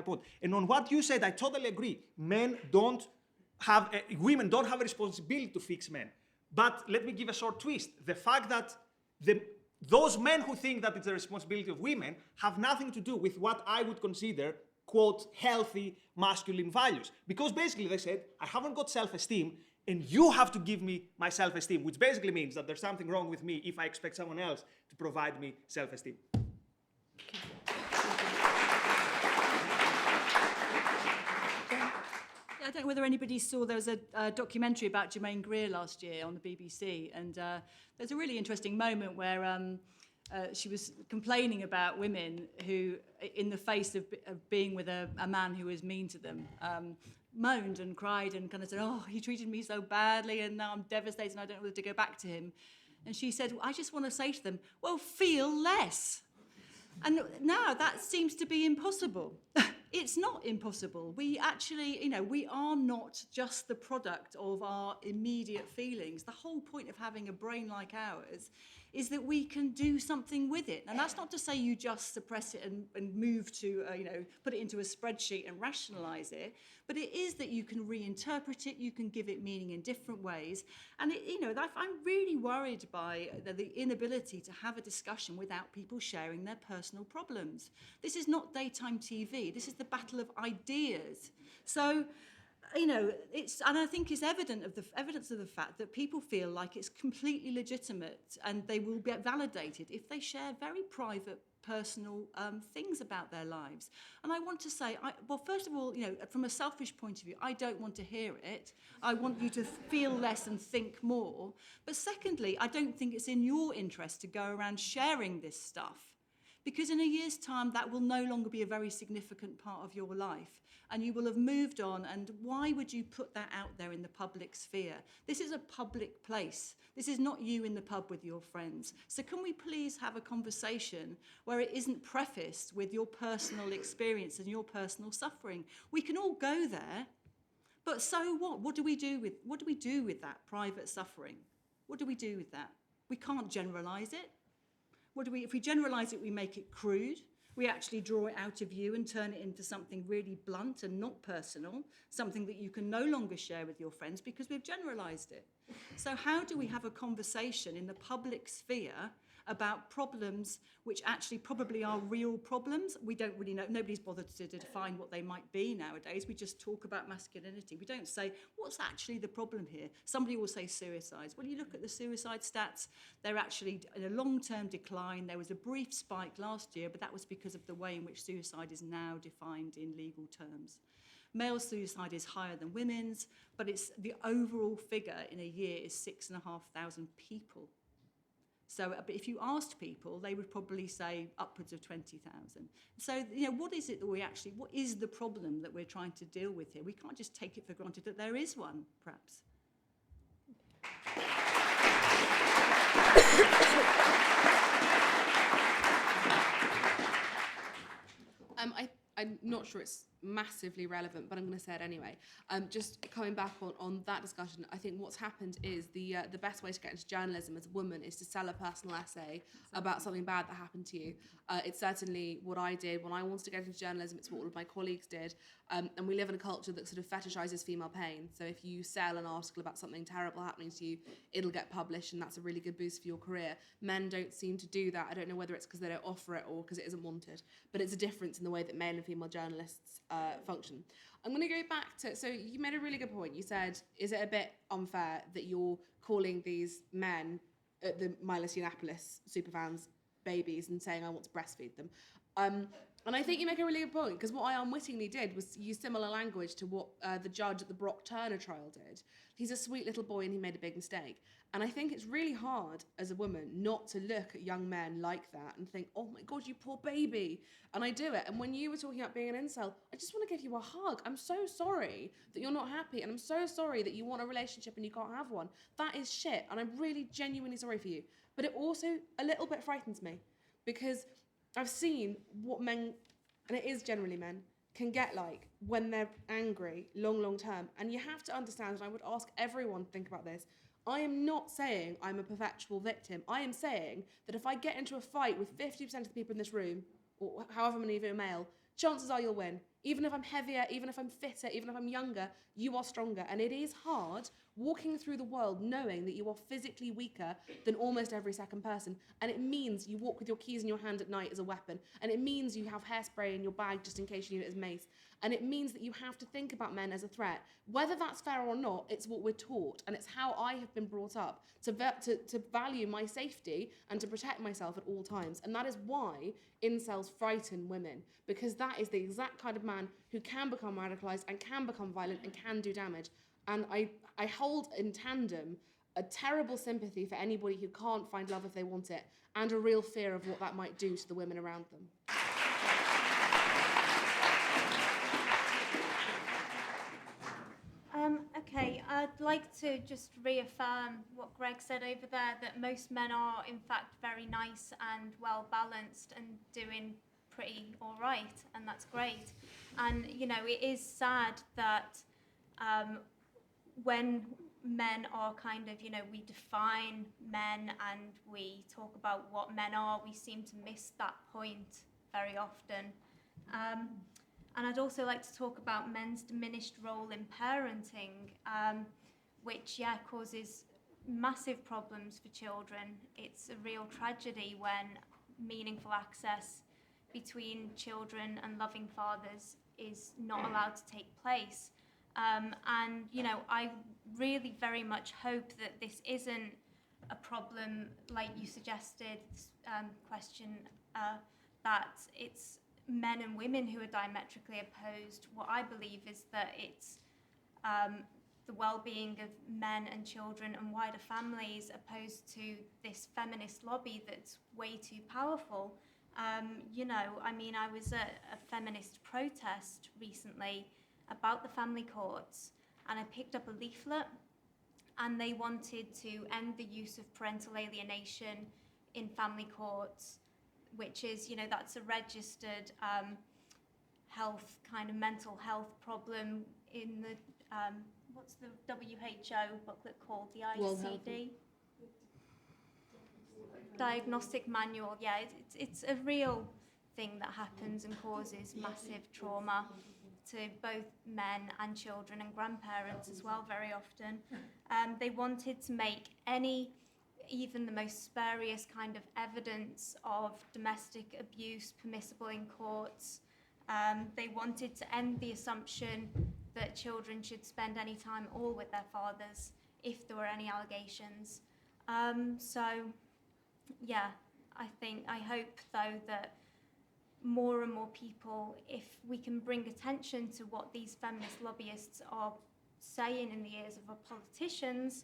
point. And on what you said, I totally agree. Women don't have a responsibility to fix men. But let me give a short twist. The fact that those men who think that it's the responsibility of women have nothing to do with what I would consider, quote, healthy masculine values. Because basically they said, I haven't got self-esteem, and you have to give me my self-esteem, which basically means that there's something wrong with me if I expect someone else to provide me self-esteem. I don't know whether anybody saw, there was a documentary about Germaine Greer last year on the BBC, and there's a really interesting moment where she was complaining about women who, in the face of being with a man who was mean to them, moaned and cried and kind of said, oh, he treated me so badly and now I'm devastated and I don't know whether to go back to him. And she said, well, I just want to say to them, well, feel less. And now that seems to be impossible. It's not impossible. We actually, we are not just the product of our immediate feelings. The whole point of having a brain like ours is that we can do something with it. And that's not to say you just suppress it and move to, put it into a spreadsheet and rationalize it, but it is that you can reinterpret it, you can give it meaning in different ways. And, I'm really worried by the inability to have a discussion without people sharing their personal problems. This is not daytime TV. This is the battle of ideas. So, and I think it's evidence of the fact that people feel like it's completely legitimate and they will get validated if they share very private, personal things about their lives. And I want to say, well, first of all, from a selfish point of view, I don't want to hear it. I want you to feel less and think more. But secondly, I don't think it's in your interest to go around sharing this stuff, because in a year's time, that will no longer be a very significant part of your life. And you will have moved on, and why would you put that out there in the public sphere? This is a public place. This is not you in the pub with your friends. So can we please have a conversation where it isn't prefaced with your personal experience and your personal suffering? We can all go there, but so what? What do we do with that private suffering? What do we do with that? We can't generalize it. If we generalize it, we make it crude. We actually draw it out of you and turn it into something really blunt and not personal, something that you can no longer share with your friends because we've generalized it. So how do we have a conversation in the public sphere about problems which actually probably are real problems. We don't really know. Nobody's bothered to define what they might be nowadays. We just talk about masculinity. We don't say, what's actually the problem here? Somebody will say suicides. Well, you look at the suicide stats, they're actually in a long-term decline. There was a brief spike last year, but that was because of the way in which suicide is now defined in legal terms. Male suicide is higher than women's, but it's the overall figure in a year is 6,500 people. So but if you asked people, they would probably say upwards of 20,000. So, what is it that what is the problem that we're trying to deal with here? We can't just take it for granted that there is one, perhaps. I'm not sure it's massively relevant, but I'm going to say it anyway. Just coming back on that discussion, I think what's happened is the best way to get into journalism as a woman is to sell a personal essay about something bad that happened to you. It's certainly what I did when I wanted to get into journalism. It's what all of my colleagues did. And we live in a culture that sort of fetishizes female pain. So if you sell an article about something terrible happening to you, it'll get published, and that's a really good boost for your career. Men don't seem to do that. I don't know whether it's because they don't offer it or because it isn't wanted, but it's a difference in the way that male and female journalists function. I'm going to go back to, so you made a really good point. You said, is it a bit unfair that you're calling these men at the Milos Yiannopoulos superfans babies and saying I want to breastfeed them? And I think you make a really good point, because what I unwittingly did was use similar language to what the judge at the Brock Turner trial did. He's a sweet little boy and he made a big mistake. And I think it's really hard as a woman not to look at young men like that and think, oh my God, you poor baby. And I do it. And when you were talking about being an incel, I just want to give you a hug. I'm so sorry that you're not happy. And I'm so sorry that you want a relationship and you can't have one. That is shit. And I'm really genuinely sorry for you. But it also a little bit frightens me, because I've seen what men, and it is generally men, can get like when they're angry long term. And you have to understand, and I would ask everyone to think about this, I am not saying I'm a perpetual victim. I am saying that if I get into a fight with 50% of the people in this room, or however many of you are male, chances are you'll win. Even if I'm heavier, even if I'm fitter, even if I'm younger, you are stronger. And it is hard walking through the world knowing that you are physically weaker than almost every second person. And it means you walk with your keys in your hand at night as a weapon. And it means you have hairspray in your bag just in case you use it as mace. And it means that you have to think about men as a threat. Whether that's fair or not, it's what we're taught. And it's how I have been brought up to value my safety and to protect myself at all times. And that is why incels frighten women, because that is the exact kind of man who can become radicalized and can become violent and can do damage. And I hold in tandem a terrible sympathy for anybody who can't find love if they want it, and a real fear of what that might do to the women around them. Okay, I'd like to just reaffirm what Greg said over there, that most men are in fact very nice and well balanced and doing pretty all right, and that's great. And it is sad that when men are kind of, we define men and we talk about what men are, we seem to miss that point very often. And I'd also like to talk about men's diminished role in parenting, which, causes massive problems for children. It's a real tragedy when meaningful access between children and loving fathers is not allowed to take place. And, I really very much hope that this isn't a problem, like you suggested, question, that it's men and women who are diametrically opposed. What I believe is that it's the well-being of men and children and wider families, opposed to this feminist lobby that's way too powerful. I was at a feminist protest recently about the family courts, and I picked up a leaflet, and they wanted to end the use of parental alienation in family courts, which is, that's a registered health, kind of mental health problem in the, what's the WHO booklet called? The ICD? Diagnostic Manual, yeah. It's a real thing that happens and causes massive trauma to both men and children and grandparents as well very often. They wanted to make any even the most spurious kind of evidence of domestic abuse permissible in courts. They wanted to end the assumption that children should spend any time at all with their fathers if there were any allegations. So, yeah, I hope though that more and more people, if we can bring attention to what these feminist lobbyists are saying in the ears of our politicians,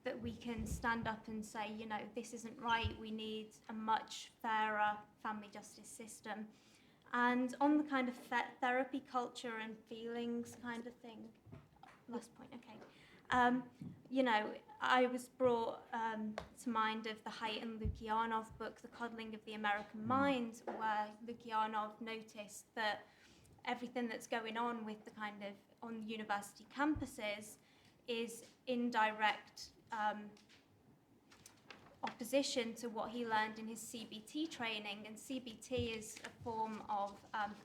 that we can stand up and say, you know, this isn't right, we need a much fairer family justice system. And on the kind of therapy culture and feelings kind of thing, last point, okay. You know, I was brought to mind of the Hayat Lukyanov book, The Coddling of the American Mind, where Lukyanov noticed that everything that's going on with the kind of on university campuses is indirect opposition to what he learned in his CBT training. And CBT is a form of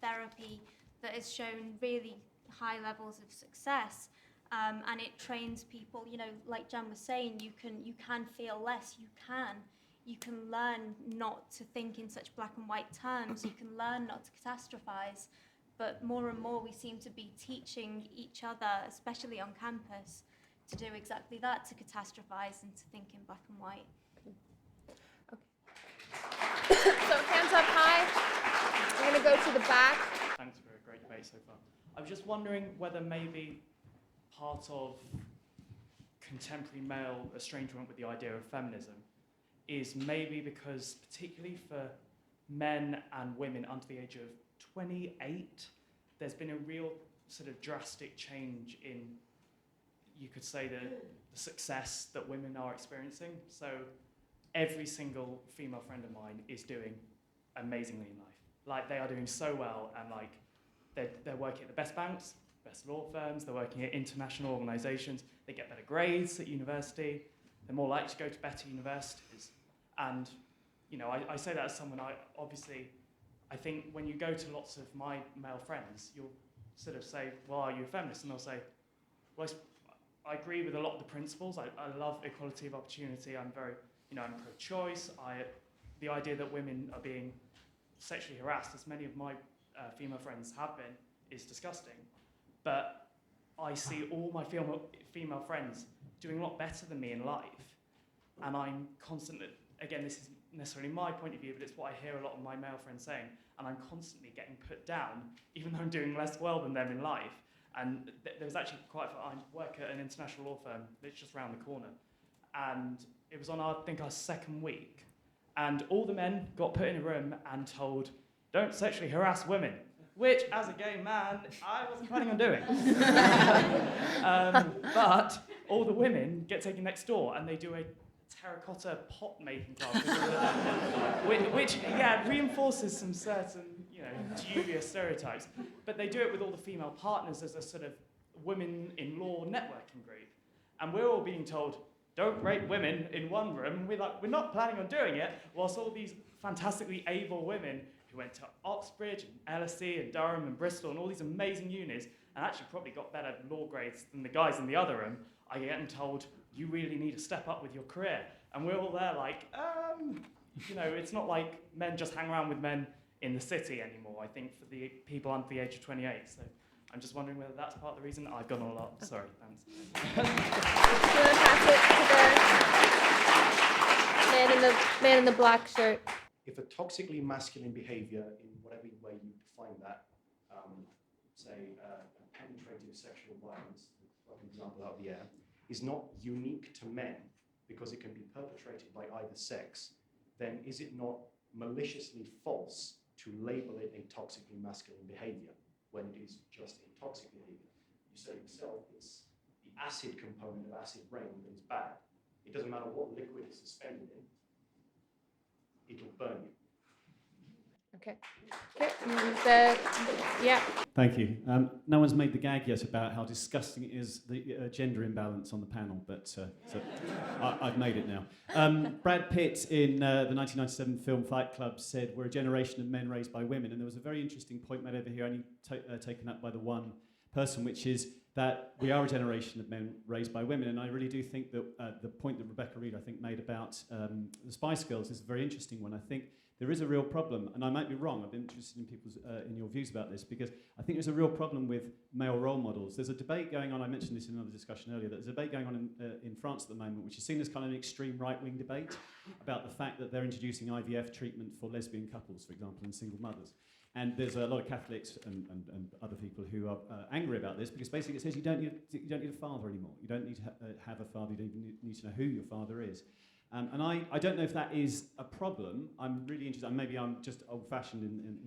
therapy that has shown really high levels of success. And it trains people, you know, like Jan was saying, you can feel less, you can learn not to think in such black and white terms, you can learn not to catastrophize. But more and more we seem to be teaching each other, especially on campus, to do exactly that, to catastrophize and to think in black and white. So hands up high. We're going to go to the back. Thanks for a great debate so far. I was just wondering whether maybe part of contemporary male estrangement with the idea of feminism is maybe because, particularly for men and women under the age of 28, there's been a real sort of drastic change in, you could say, the success that women are experiencing. So every single female friend of mine is doing amazingly in life. Like, they are doing so well, and like they're working at the best banks, best law firms, they're working at international organizations, they get better grades at university, they're more likely to go to better universities. And, you know, I say that as someone, I think when you go to lots of my male friends, you'll sort of say, well, are you a feminist? And they'll say, well, I agree with a lot of the principles. I love equality of opportunity. I'm very, you know, I'm pro-choice. The idea that women are being sexually harassed, as many of my female friends have been, is disgusting. But I see all my female friends doing a lot better than me in life. And I'm constantly, again, this isn't necessarily my point of view, but it's what I hear a lot of my male friends saying, and I'm constantly getting put down, even though I'm doing less well than them in life. And there was actually I work at an international law firm that's just around the corner, and it was on our second week, and all the men got put in a room and told, don't sexually harass women, which, as a gay man, I wasn't planning on doing. But all the women get taken next door, and they do a terracotta pot making class, which reinforces some certain, you know, dubious stereotypes. But they do it with all the female partners as a sort of women-in-law networking group, and we're all being told, don't rape women in one room. We're not planning on doing it, whilst all these fantastically able women who went to Oxbridge and LSE and Durham and Bristol and all these amazing unis, and actually probably got better law grades than the guys in the other room, are getting told, you really need to step up with your career. And we're all there like, you know, it's not like men just hang around with men in the city anymore, I think, for the people under the age of 28. So I'm just wondering whether that's part of the reason. I've gone on a lot. Sorry, thanks. Do you want to pass it to the man in the black shirt? If a toxically masculine behavior, in whatever way you define that, say penetrative sexual violence, like an example out of the air, is not unique to men because it can be perpetrated by either sex, then is it not maliciously false to label it a toxically masculine behavior when it is just a toxic behavior? You say yourself, it's the acid component of acid rain that is bad. It doesn't matter what liquid is suspended in, it'll burn you. Okay. Okay. Yeah. Thank you. No one's made the gag yet about how disgusting it is, the gender imbalance on the panel, but so I've made it now. Brad Pitt in the 1997 film Fight Club said, we're a generation of men raised by women, and there was a very interesting point made over here, only taken up by the one person, which is that we are a generation of men raised by women. And I really do think that the point that Rebecca Reed, I think, made about the Spice Girls is a very interesting one. I think there is a real problem, and I might be wrong. I've been interested in in your views about this, because I think there's a real problem with male role models. There's a debate going on, I mentioned this in another discussion earlier, there's a debate going on in France at the moment, which is seen as kind of an extreme right-wing debate about the fact that they're introducing IVF treatment for lesbian couples, for example, and single mothers. And there's a lot of Catholics and other people who are angry about this, because basically it says you don't need a father anymore. You don't need to have a father. You don't even need to know who your father is. And I don't know if that is a problem. I'm really interested. Maybe I'm just old-fashioned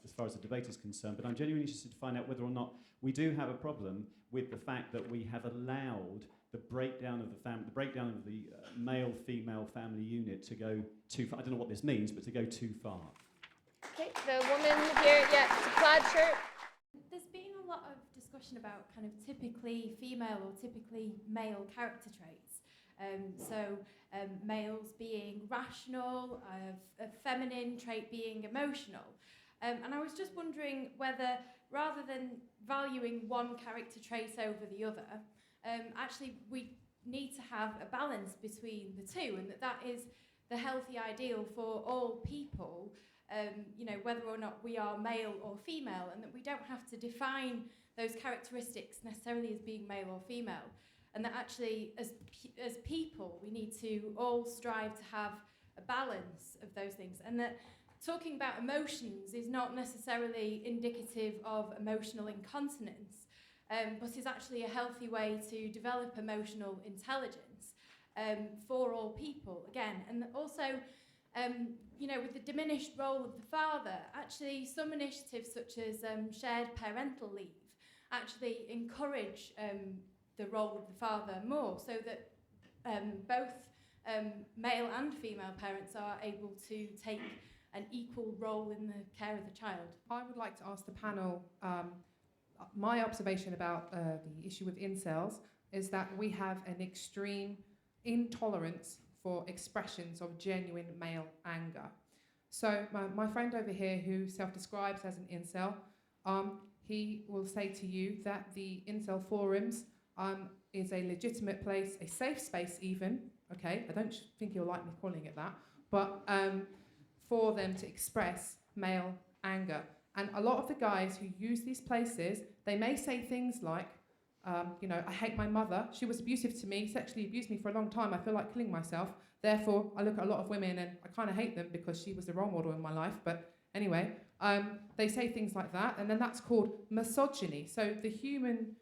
as far as the debate is concerned, but I'm genuinely interested to find out whether or not we do have a problem with the fact that we have allowed the breakdown of the family, the breakdown of the male-female family unit to go too far. I don't know what this means, but to go too far. Okay, the woman here, yeah, the plaid shirt. There's been a lot of discussion about kind of typically female or typically male character traits. Males being rational, a feminine trait being emotional. And I was just wondering whether, rather than valuing one character trait over the other, actually we need to have a balance between the two, and that is the healthy ideal for all people, whether or not we are male or female, and that we don't have to define those characteristics necessarily as being male or female. And that actually, as people, we need to all strive to have a balance of those things. And that talking about emotions is not necessarily indicative of emotional incontinence, but is actually a healthy way to develop emotional intelligence for all people, again. And also, with the diminished role of the father, actually some initiatives such as shared parental leave actually encourage the role of the father more, so that both male and female parents are able to take an equal role in the care of the child. I would like to ask the panel, my observation about the issue with incels is that we have an extreme intolerance for expressions of genuine male anger. So my friend over here, who self-describes as an incel, he will say to you that the incel forums is a legitimate place, a safe space even, okay, I don't think he'll like me calling it that, but for them to express male anger. And a lot of the guys who use these places, they may say things like, I hate my mother, she was abusive to me, sexually abused me for a long time, I feel like killing myself, therefore I look at a lot of women and I kind of hate them because she was the role model in my life, but anyway, they say things like that, and then that's called misogyny. So the human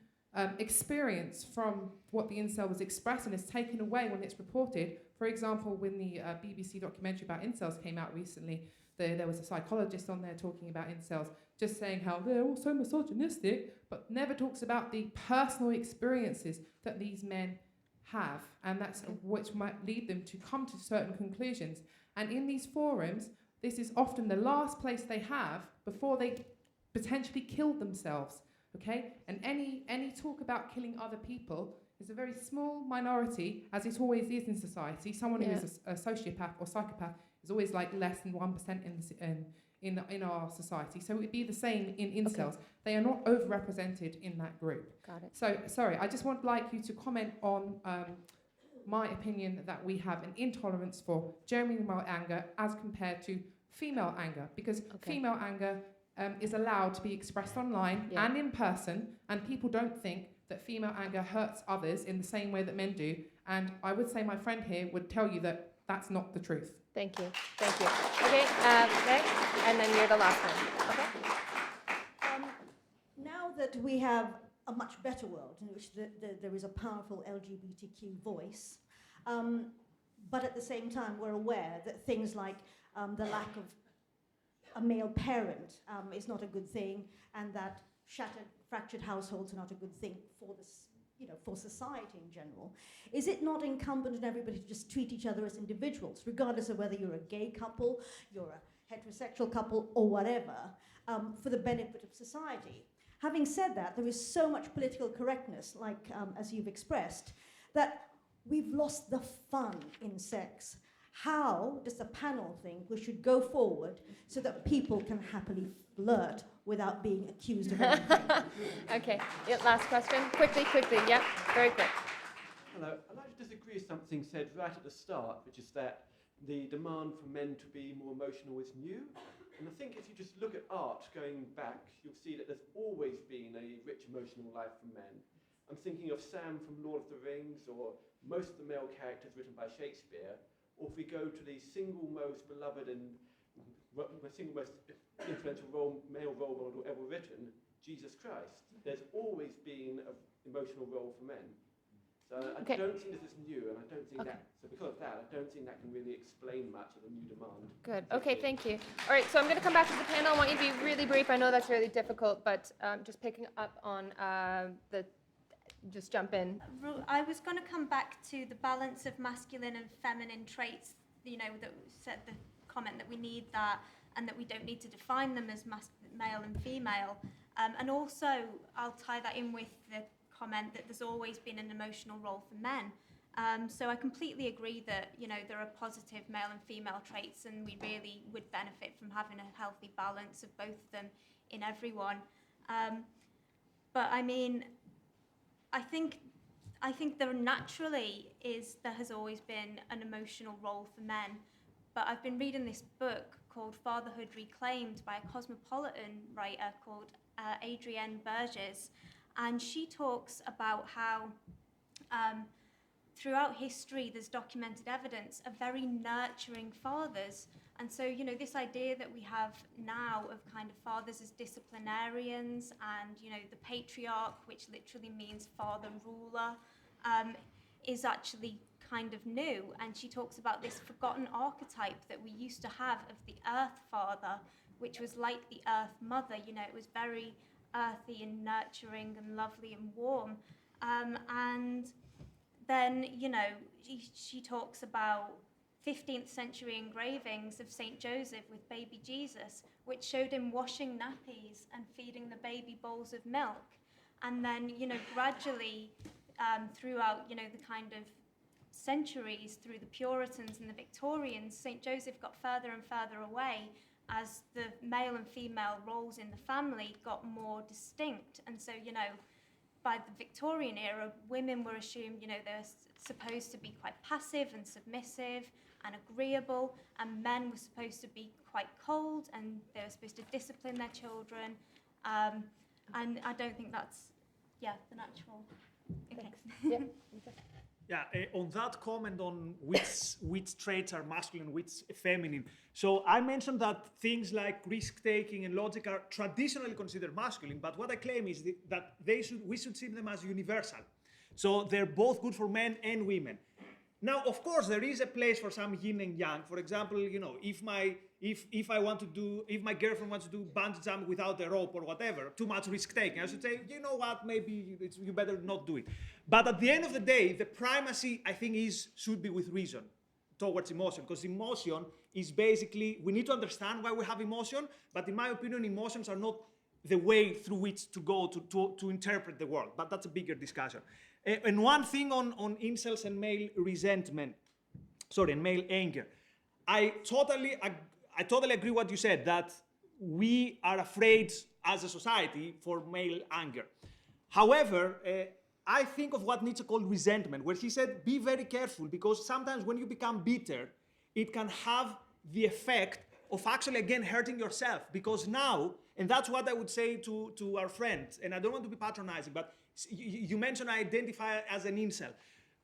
experience from what the incel was expressing is taken away when it's reported. For example, when the BBC documentary about incels came out recently, there was a psychologist on there talking about incels, just saying how they're all so misogynistic, but never talks about the personal experiences that these men have, and that's which might lead them to come to certain conclusions. And in these forums, this is often the last place they have before they potentially kill themselves. Okay, and any talk about killing other people is a very small minority, as it always is in society. Someone who is a sociopath or psychopath is always like less than 1% in our society. So it would be the same in incels. Okay. They are not overrepresented in that group. Got it. So sorry, I just want like you to comment on my opinion that we have an intolerance for genuine male anger as compared to female anger, because female anger is allowed to be expressed online and in person, and people don't think that female anger hurts others in the same way that men do. And I would say my friend here would tell you that that's not the truth. Thank you. Thank you. Okay, Meg, and then you're the last one. Okay. Now that we have a much better world in which there is a powerful LGBTQ voice, but at the same time we're aware that things like the lack of a male parent is not a good thing, and that fractured households are not a good thing for this, for society in general. Is it not incumbent on everybody to just treat each other as individuals, regardless of whether you're a gay couple, you're a heterosexual couple, or whatever, for the benefit of society? Having said that, there is so much political correctness, like as you've expressed, that we've lost the fun in sex. How does the panel think we should go forward so that people can happily flirt without being accused of anything? Okay, yeah, last question. Quickly, yep, very quick. Hello, I'd like to disagree with something said right at the start, which is that the demand for men to be more emotional is new. And I think if you just look at art going back, you'll see that there's always been a rich emotional life for men. I'm thinking of Sam from Lord of the Rings, or most of the male characters written by Shakespeare, or if we go to the single most beloved and the single most influential male role model ever written, Jesus Christ. There's always been an emotional role for men. So I don't think this is new, and I don't think that, so because of that, I don't think that can really explain much of the new demand. Good. Okay, thank you. All right, so I'm going to come back to the panel. I want you to be really brief. I know that's really difficult, but just picking up on just jump in. I was going to come back to the balance of masculine and feminine traits, you know, that said the comment that we need that and that we don't need to define them as male and female. And also, I'll tie that in with the comment that there's always been an emotional role for men. So I completely agree that, you know, there are positive male and female traits, and we really would benefit from having a healthy balance of both of them in everyone. But I mean, I think there naturally there has always been an emotional role for men. But I've been reading this book called Fatherhood Reclaimed by a cosmopolitan writer called Adrienne Burgess. And she talks about how throughout history there's documented evidence of very nurturing fathers. And so, you know, this idea that we have now of kind of fathers as disciplinarians and, you know, the patriarch, which literally means father ruler, is actually kind of new. And she talks about this forgotten archetype that we used to have of the earth father, which was like the earth mother. You know, it was very earthy and nurturing and lovely and warm. And then, you know, she talks about 15th century engravings of St. Joseph with baby Jesus, which showed him washing nappies and feeding the baby bowls of milk. And then, you know, gradually throughout, you know, the kind of centuries, through the Puritans and the Victorians, St. Joseph got further and further away as the male and female roles in the family got more distinct. And so, you know, by the Victorian era, women were assumed, you know, they're supposed to be quite passive and submissive and agreeable, and men were supposed to be quite cold, and they were supposed to discipline their children. And I don't think that's, the natural. Okay. Yeah. On that comment on which traits are masculine, which feminine. So I mentioned that things like risk-taking and logic are traditionally considered masculine, but what I claim is that we should see them as universal. So they're both good for men and women. Now, of course, there is a place for some yin and yang. For example, you know, if my girlfriend wants to do bungee jump without a rope or whatever, too much risk taking, I should say, you know what, maybe you better not do it. But at the end of the day, the primacy, I think, should be with reason towards emotion, because emotion is basically, we need to understand why we have emotion, but in my opinion, emotions are not the way through which to go to interpret the world. But that's a bigger discussion. And one thing on incels and male resentment, and male anger. I totally agree what you said, that we are afraid as a society for male anger. However, I think of what Nietzsche called resentment, where he said, be very careful, because sometimes when you become bitter, it can have the effect of actually, again, hurting yourself. Because now, and that's what I would say to our friends, and I don't want to be patronizing, but you mentioned I identify as an incel.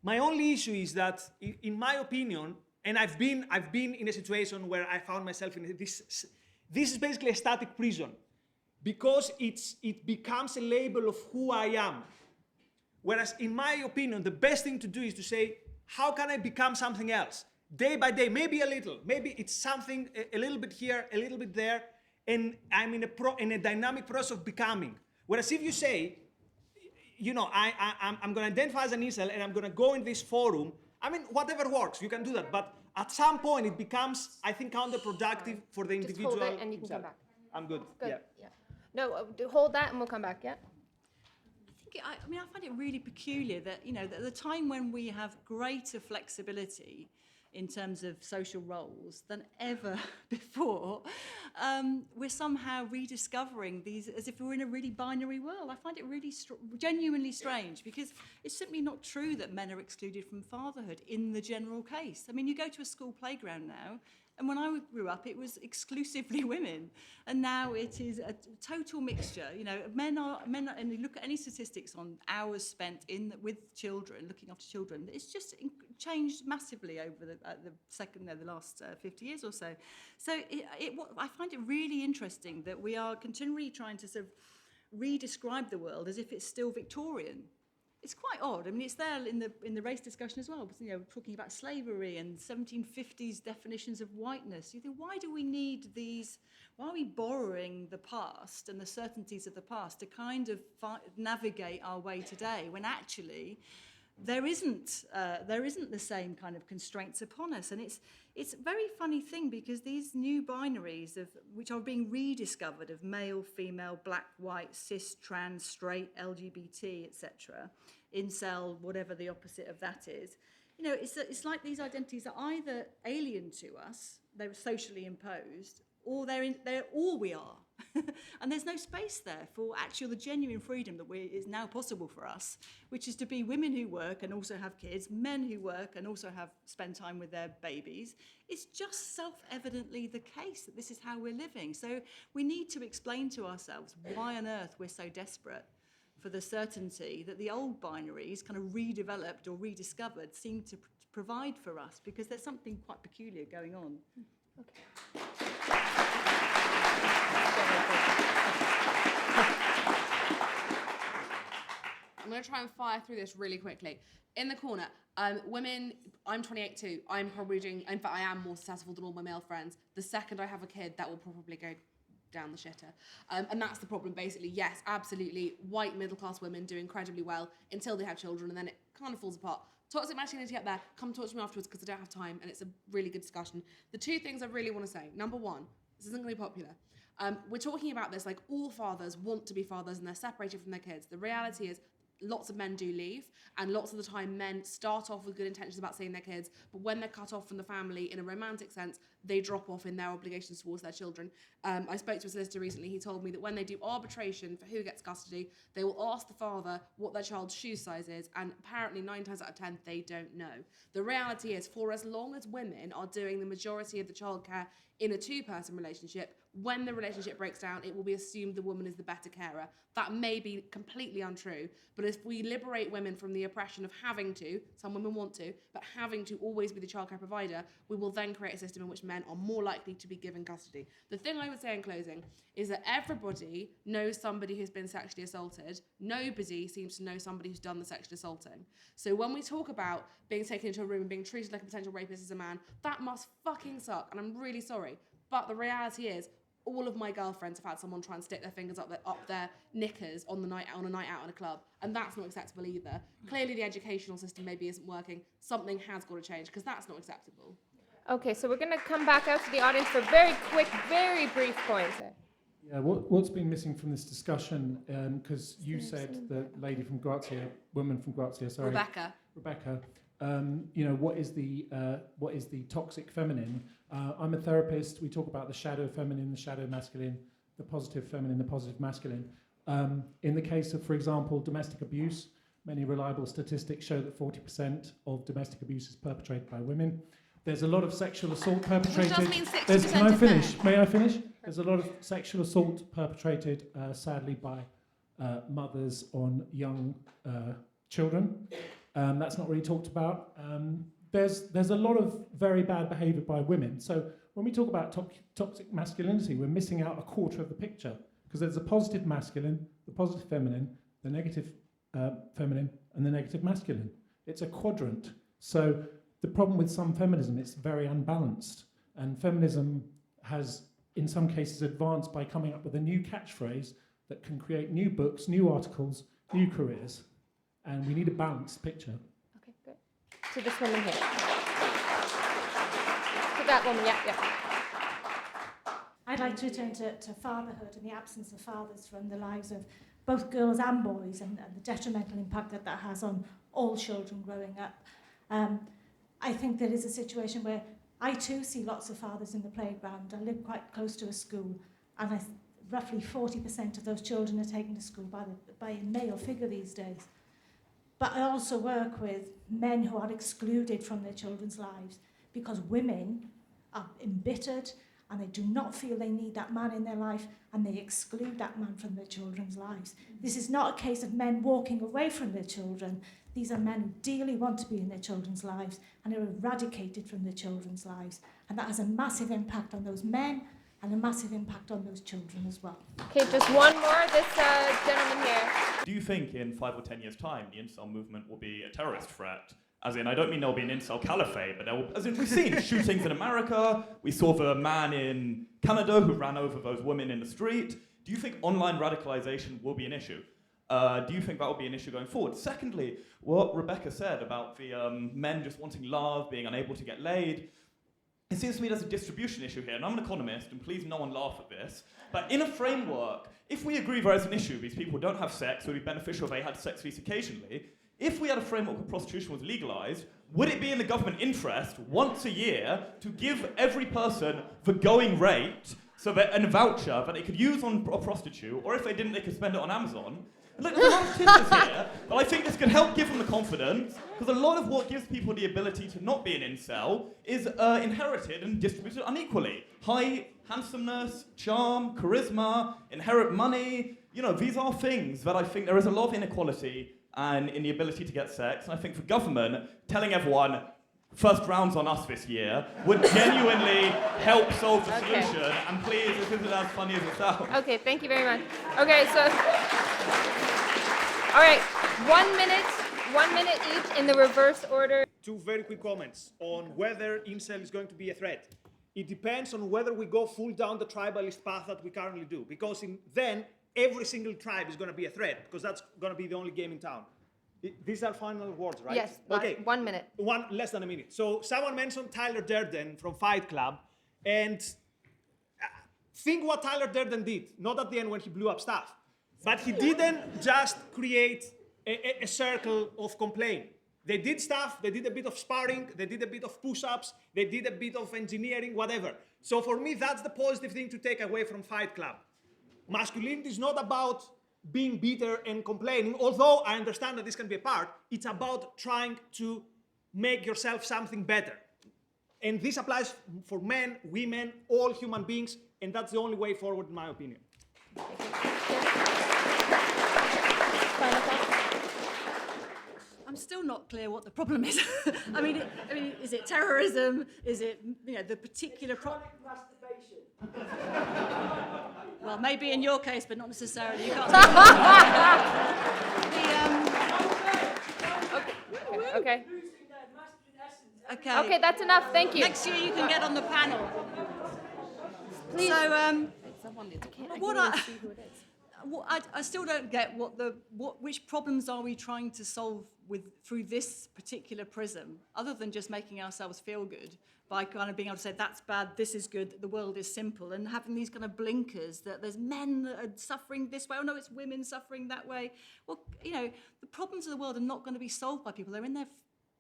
My only issue is that, in my opinion, and I've been in a situation where I found myself in this is basically a static prison, because it becomes a label of who I am. Whereas, in my opinion, the best thing to do is to say, how can I become something else? Day by day, maybe a little, maybe it's something a little bit here, a little bit there, and I'm in a dynamic process of becoming. Whereas if you say, you know, I'm going to identify as an incel and I'm going to go in this forum, I mean, whatever works, you can do that. But at some point, it becomes, I think, counterproductive for the individual. Just hold it and you can come back. I'm good. Good. Yeah. No, hold that and we'll come back. Yeah. I mean, I find it really peculiar that, you know, at the time when we have greater flexibility in terms of social roles than ever before, we're somehow rediscovering these as if we're in a really binary world. I find it really genuinely strange, because it's simply not true that men are excluded from fatherhood in the general case. I mean, you go to a school playground now, and when I grew up, it was exclusively women, and now it is a total mixture. You know, men are, and you look at any statistics on hours spent with children, looking after children. It's just changed massively over the last 50 years or so. So I find it really interesting that we are continually trying to sort of re-describe the world as if it's still Victorian. It's quite odd. I mean, it's there in the race discussion as well. You know, talking about slavery and 1750s definitions of whiteness. You think, why do we need these? Why are we borrowing the past and the certainties of the past to kind of navigate our way today, when actually there isn't the same kind of constraints upon us? And it's a very funny thing, because these new binaries which are being rediscovered of male, female, black, white, cis, trans, straight, LGBT, etc., incel, whatever the opposite of that is. You know, it's like these identities are either alien to us, they're socially imposed, or they're all we are. And there's no space there for actual the genuine freedom that is now possible for us, which is to be women who work and also have kids, men who work and also spend time with their babies. It's just self-evidently the case that this is how we're living. So we need to explain to ourselves why on earth we're so desperate for the certainty that the old binaries, kind of redeveloped or rediscovered, seem to provide for us, because there's something quite peculiar going on. Okay. I'm going to try and fire through this really quickly. In the corner, women, I'm 28 too. I'm probably in fact, I am more successful than all my male friends. The second I have a kid, that will probably go down the shitter. And that's the problem, basically. Yes, absolutely. White middle-class women do incredibly well until they have children, and then it kind of falls apart. Toxic masculinity up there, come talk to me afterwards, because I don't have time, and it's a really good discussion. The two things I really want to say. Number one, this isn't going to be popular. We're talking about this like all fathers want to be fathers and they're separated from their kids. The reality is lots of men do leave, and lots of the time men start off with good intentions about seeing their kids, but when they're cut off from the family in a romantic sense, they drop off in their obligations towards their children. I spoke to a solicitor recently. He told me that when they do arbitration for who gets custody, they will ask the father what their child's shoe size is, and apparently 9 times out of 10 they don't know. The reality is, for as long as women are doing the majority of the childcare in a two-person relationship, when the relationship breaks down, it will be assumed the woman is the better carer. That may be completely untrue, but if we liberate women from the oppression of having to, some women want to, but having to always be the childcare provider, we will then create a system in which men are more likely to be given custody. The thing I would say in closing is that everybody knows somebody who's been sexually assaulted. Nobody seems to know somebody who's done the sexual assaulting. So when we talk about being taken into a room and being treated like a potential rapist as a man, that must fucking suck, and I'm really sorry. But the reality is, all of my girlfriends have had someone try and stick their fingers up their knickers on a night out in a club, and that's not acceptable either. Clearly the educational system maybe isn't working. Something has got to change, because that's not acceptable. Okay, so we're going to come back out to the audience for very quick, very brief points. Yeah, what's been missing from this discussion, because you said the lady from Grazia, woman from Grazia, sorry. Rebecca. You know, what is the toxic feminine? I'm a therapist. We talk about the shadow feminine, the shadow masculine, the positive feminine, the positive masculine. In the case of, for example, domestic abuse, many reliable statistics show that 40% of domestic abuse is perpetrated by women. There's a lot of sexual assault perpetrated. Which does mean 60% Can I of finish? men. May I finish? There's a lot of sexual assault perpetrated, sadly, by mothers on young children. That's not really talked about. There's a lot of very bad behaviour by women. So when we talk about toxic masculinity, we're missing out a quarter of the picture, because there's a positive masculine, the positive feminine, the negative feminine, and the negative masculine. It's a quadrant. So the problem with some feminism, it's very unbalanced. And feminism has, in some cases, advanced by coming up with a new catchphrase that can create new books, new articles, new careers. And we need a balanced picture. Okay, good. To this woman here. To that woman, yeah. I'd like to return to fatherhood and the absence of fathers from the lives of both girls and boys, and the detrimental impact that has on all children growing up. I think there is a situation where I too see lots of fathers in the playground. I live quite close to a school, and roughly 40% of those children are taken to school by a male figure these days. But I also work with men who are excluded from their children's lives because women are embittered and they do not feel they need that man in their life, and they exclude that man from their children's lives. This is not a case of men walking away from their children. These are men who dearly want to be in their children's lives and are eradicated from their children's lives. And that has a massive impact on those men and a massive impact on those children as well. Okay, just one more. This gentleman here. Do you think in 5 or 10 years' time the incel movement will be a terrorist threat? As in, I don't mean there'll be an incel caliphate, but as in, we've seen shootings in America. We saw the man in Canada who ran over those women in the street. Do you think online radicalization will be an issue? Do you think that will be an issue going forward? Secondly, what Rebecca said about the men just wanting love, being unable to get laid, it seems to me there's a distribution issue here, and I'm an economist, and please no one laugh at this, but in a framework, if we agree there is an issue, these people don't have sex, it would be beneficial if they had sex at least occasionally. If we had a framework where prostitution was legalized, would it be in the government interest once a year to give every person the going rate and a voucher that they could use on a prostitute, or if they didn't, they could spend it on Amazon? And look, there's a lot of tips here, but I think this can help give them the confidence, because a lot of what gives people the ability to not be an incel is inherited and distributed unequally. High handsomeness, charm, charisma, inherit money, these are things that I think there is a lot of inequality and in the ability to get sex. And I think for government, telling everyone, first round's on us this year, would genuinely help solve the solution. And please, this isn't as funny as it sounds. Okay, thank you very much. Okay, so, all right, 1 minute each in the reverse order. Two very quick comments on whether incel is going to be a threat. It depends on whether we go full down the tribalist path that we currently do, because then every single tribe is going to be a threat, because that's going to be the only game in town. These are final words, right? Yes, okay. 1 minute. Less than a minute. So someone mentioned Tyler Durden from Fight Club, and think what Tyler Durden did, not at the end when he blew up stuff, but he didn't just create a circle of complaint. They did stuff, they did a bit of sparring, they did a bit of push-ups, they did a bit of engineering, whatever. So for me, that's the positive thing to take away from Fight Club. Masculinity is not about being bitter and complaining, although I understand that this can be a part. It's about trying to make yourself something better. And this applies for men, women, all human beings, and that's the only way forward, in my opinion. I'm still not clear what the problem is. I mean, is it terrorism? Is it, the particular problem? Well, maybe in your case, but not necessarily. You can't. Okay. Okay. Okay, that's enough. Thank you. Next year you can get on the panel. Please. So, I still don't get which problems are we trying to solve through this particular prism, other than just making ourselves feel good by kind of being able to say that's bad, this is good, the world is simple, and having these kind of blinkers that there's men that are suffering this way, oh no, it's women suffering that way. Well, the problems of the world are not going to be solved by people. They're in their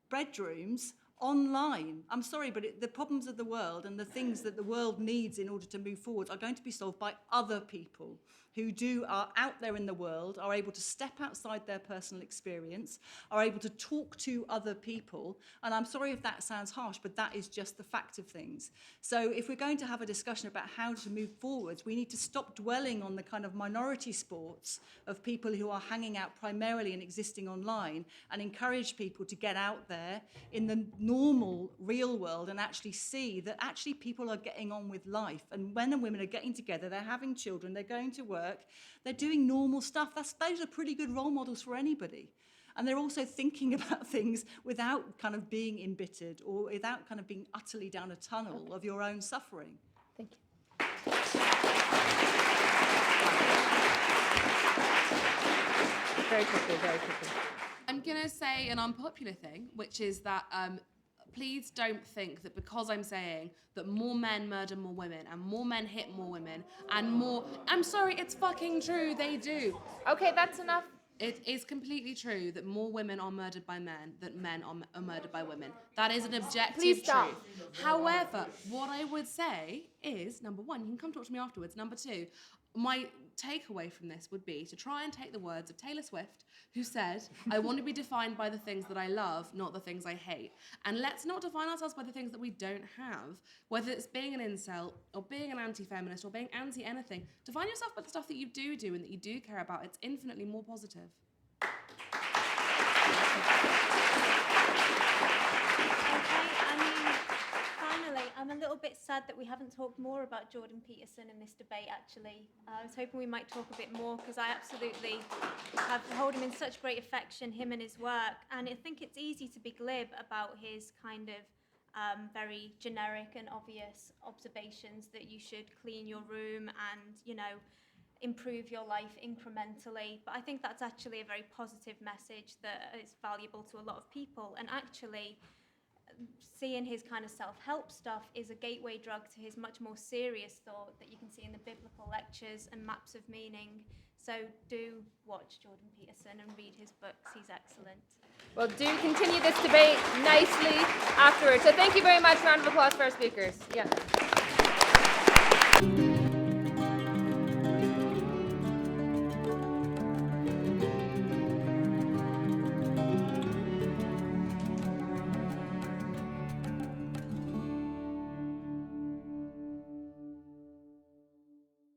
bedrooms online. I'm sorry, but the problems of the world and the things that the world needs in order to move forward are going to be solved by other people who are out there in the world, are able to step outside their personal experience, are able to talk to other people. And I'm sorry if that sounds harsh, but that is just the fact of things. So if we're going to have a discussion about how to move forwards, we need to stop dwelling on the kind of minority sports of people who are hanging out primarily and existing online, and encourage people to get out there in the normal, real world and actually see that actually people are getting on with life. And men and women are getting together, they're having children, they're going to work, they're doing normal stuff. Those are pretty good role models for anybody. And they're also thinking about things without kind of being embittered or without kind of being utterly down a tunnel of your own suffering. Thank you. Very quickly. I'm going to say an unpopular thing, which is that please don't think that because I'm saying that more men murder more women and more men hit more women and more... I'm sorry, it's fucking true, they do. Okay, that's enough. It is completely true that more women are murdered by men than men are murdered by women. That is an objective Please stop. truth. However, what I would say is, number one, you can come talk to me afterwards. Number two, my takeaway from this would be to try and take the words of Taylor Swift, who said, I want to be defined by the things that I love, not the things I hate. And let's not define ourselves by the things that we don't have, whether it's being an incel or being an anti-feminist or being anti-anything. Define yourself by the stuff that you do and that you do care about. It's infinitely more positive. I'm a little bit sad that we haven't talked more about Jordan Peterson in this debate, actually. I was hoping we might talk a bit more, because I absolutely hold him in such great affection, him and his work. And I think it's easy to be glib about his kind of very generic and obvious observations that you should clean your room and, you know, improve your life incrementally. But I think that's actually a very positive message that is valuable to a lot of people. And actually, seeing his kind of self-help stuff is a gateway drug to his much more serious thought that you can see in the biblical lectures and maps of meaning. So do watch Jordan Peterson and read his books. He's excellent. Well, do continue this debate nicely afterwards. So thank you very much. Round of applause for our speakers. Yeah.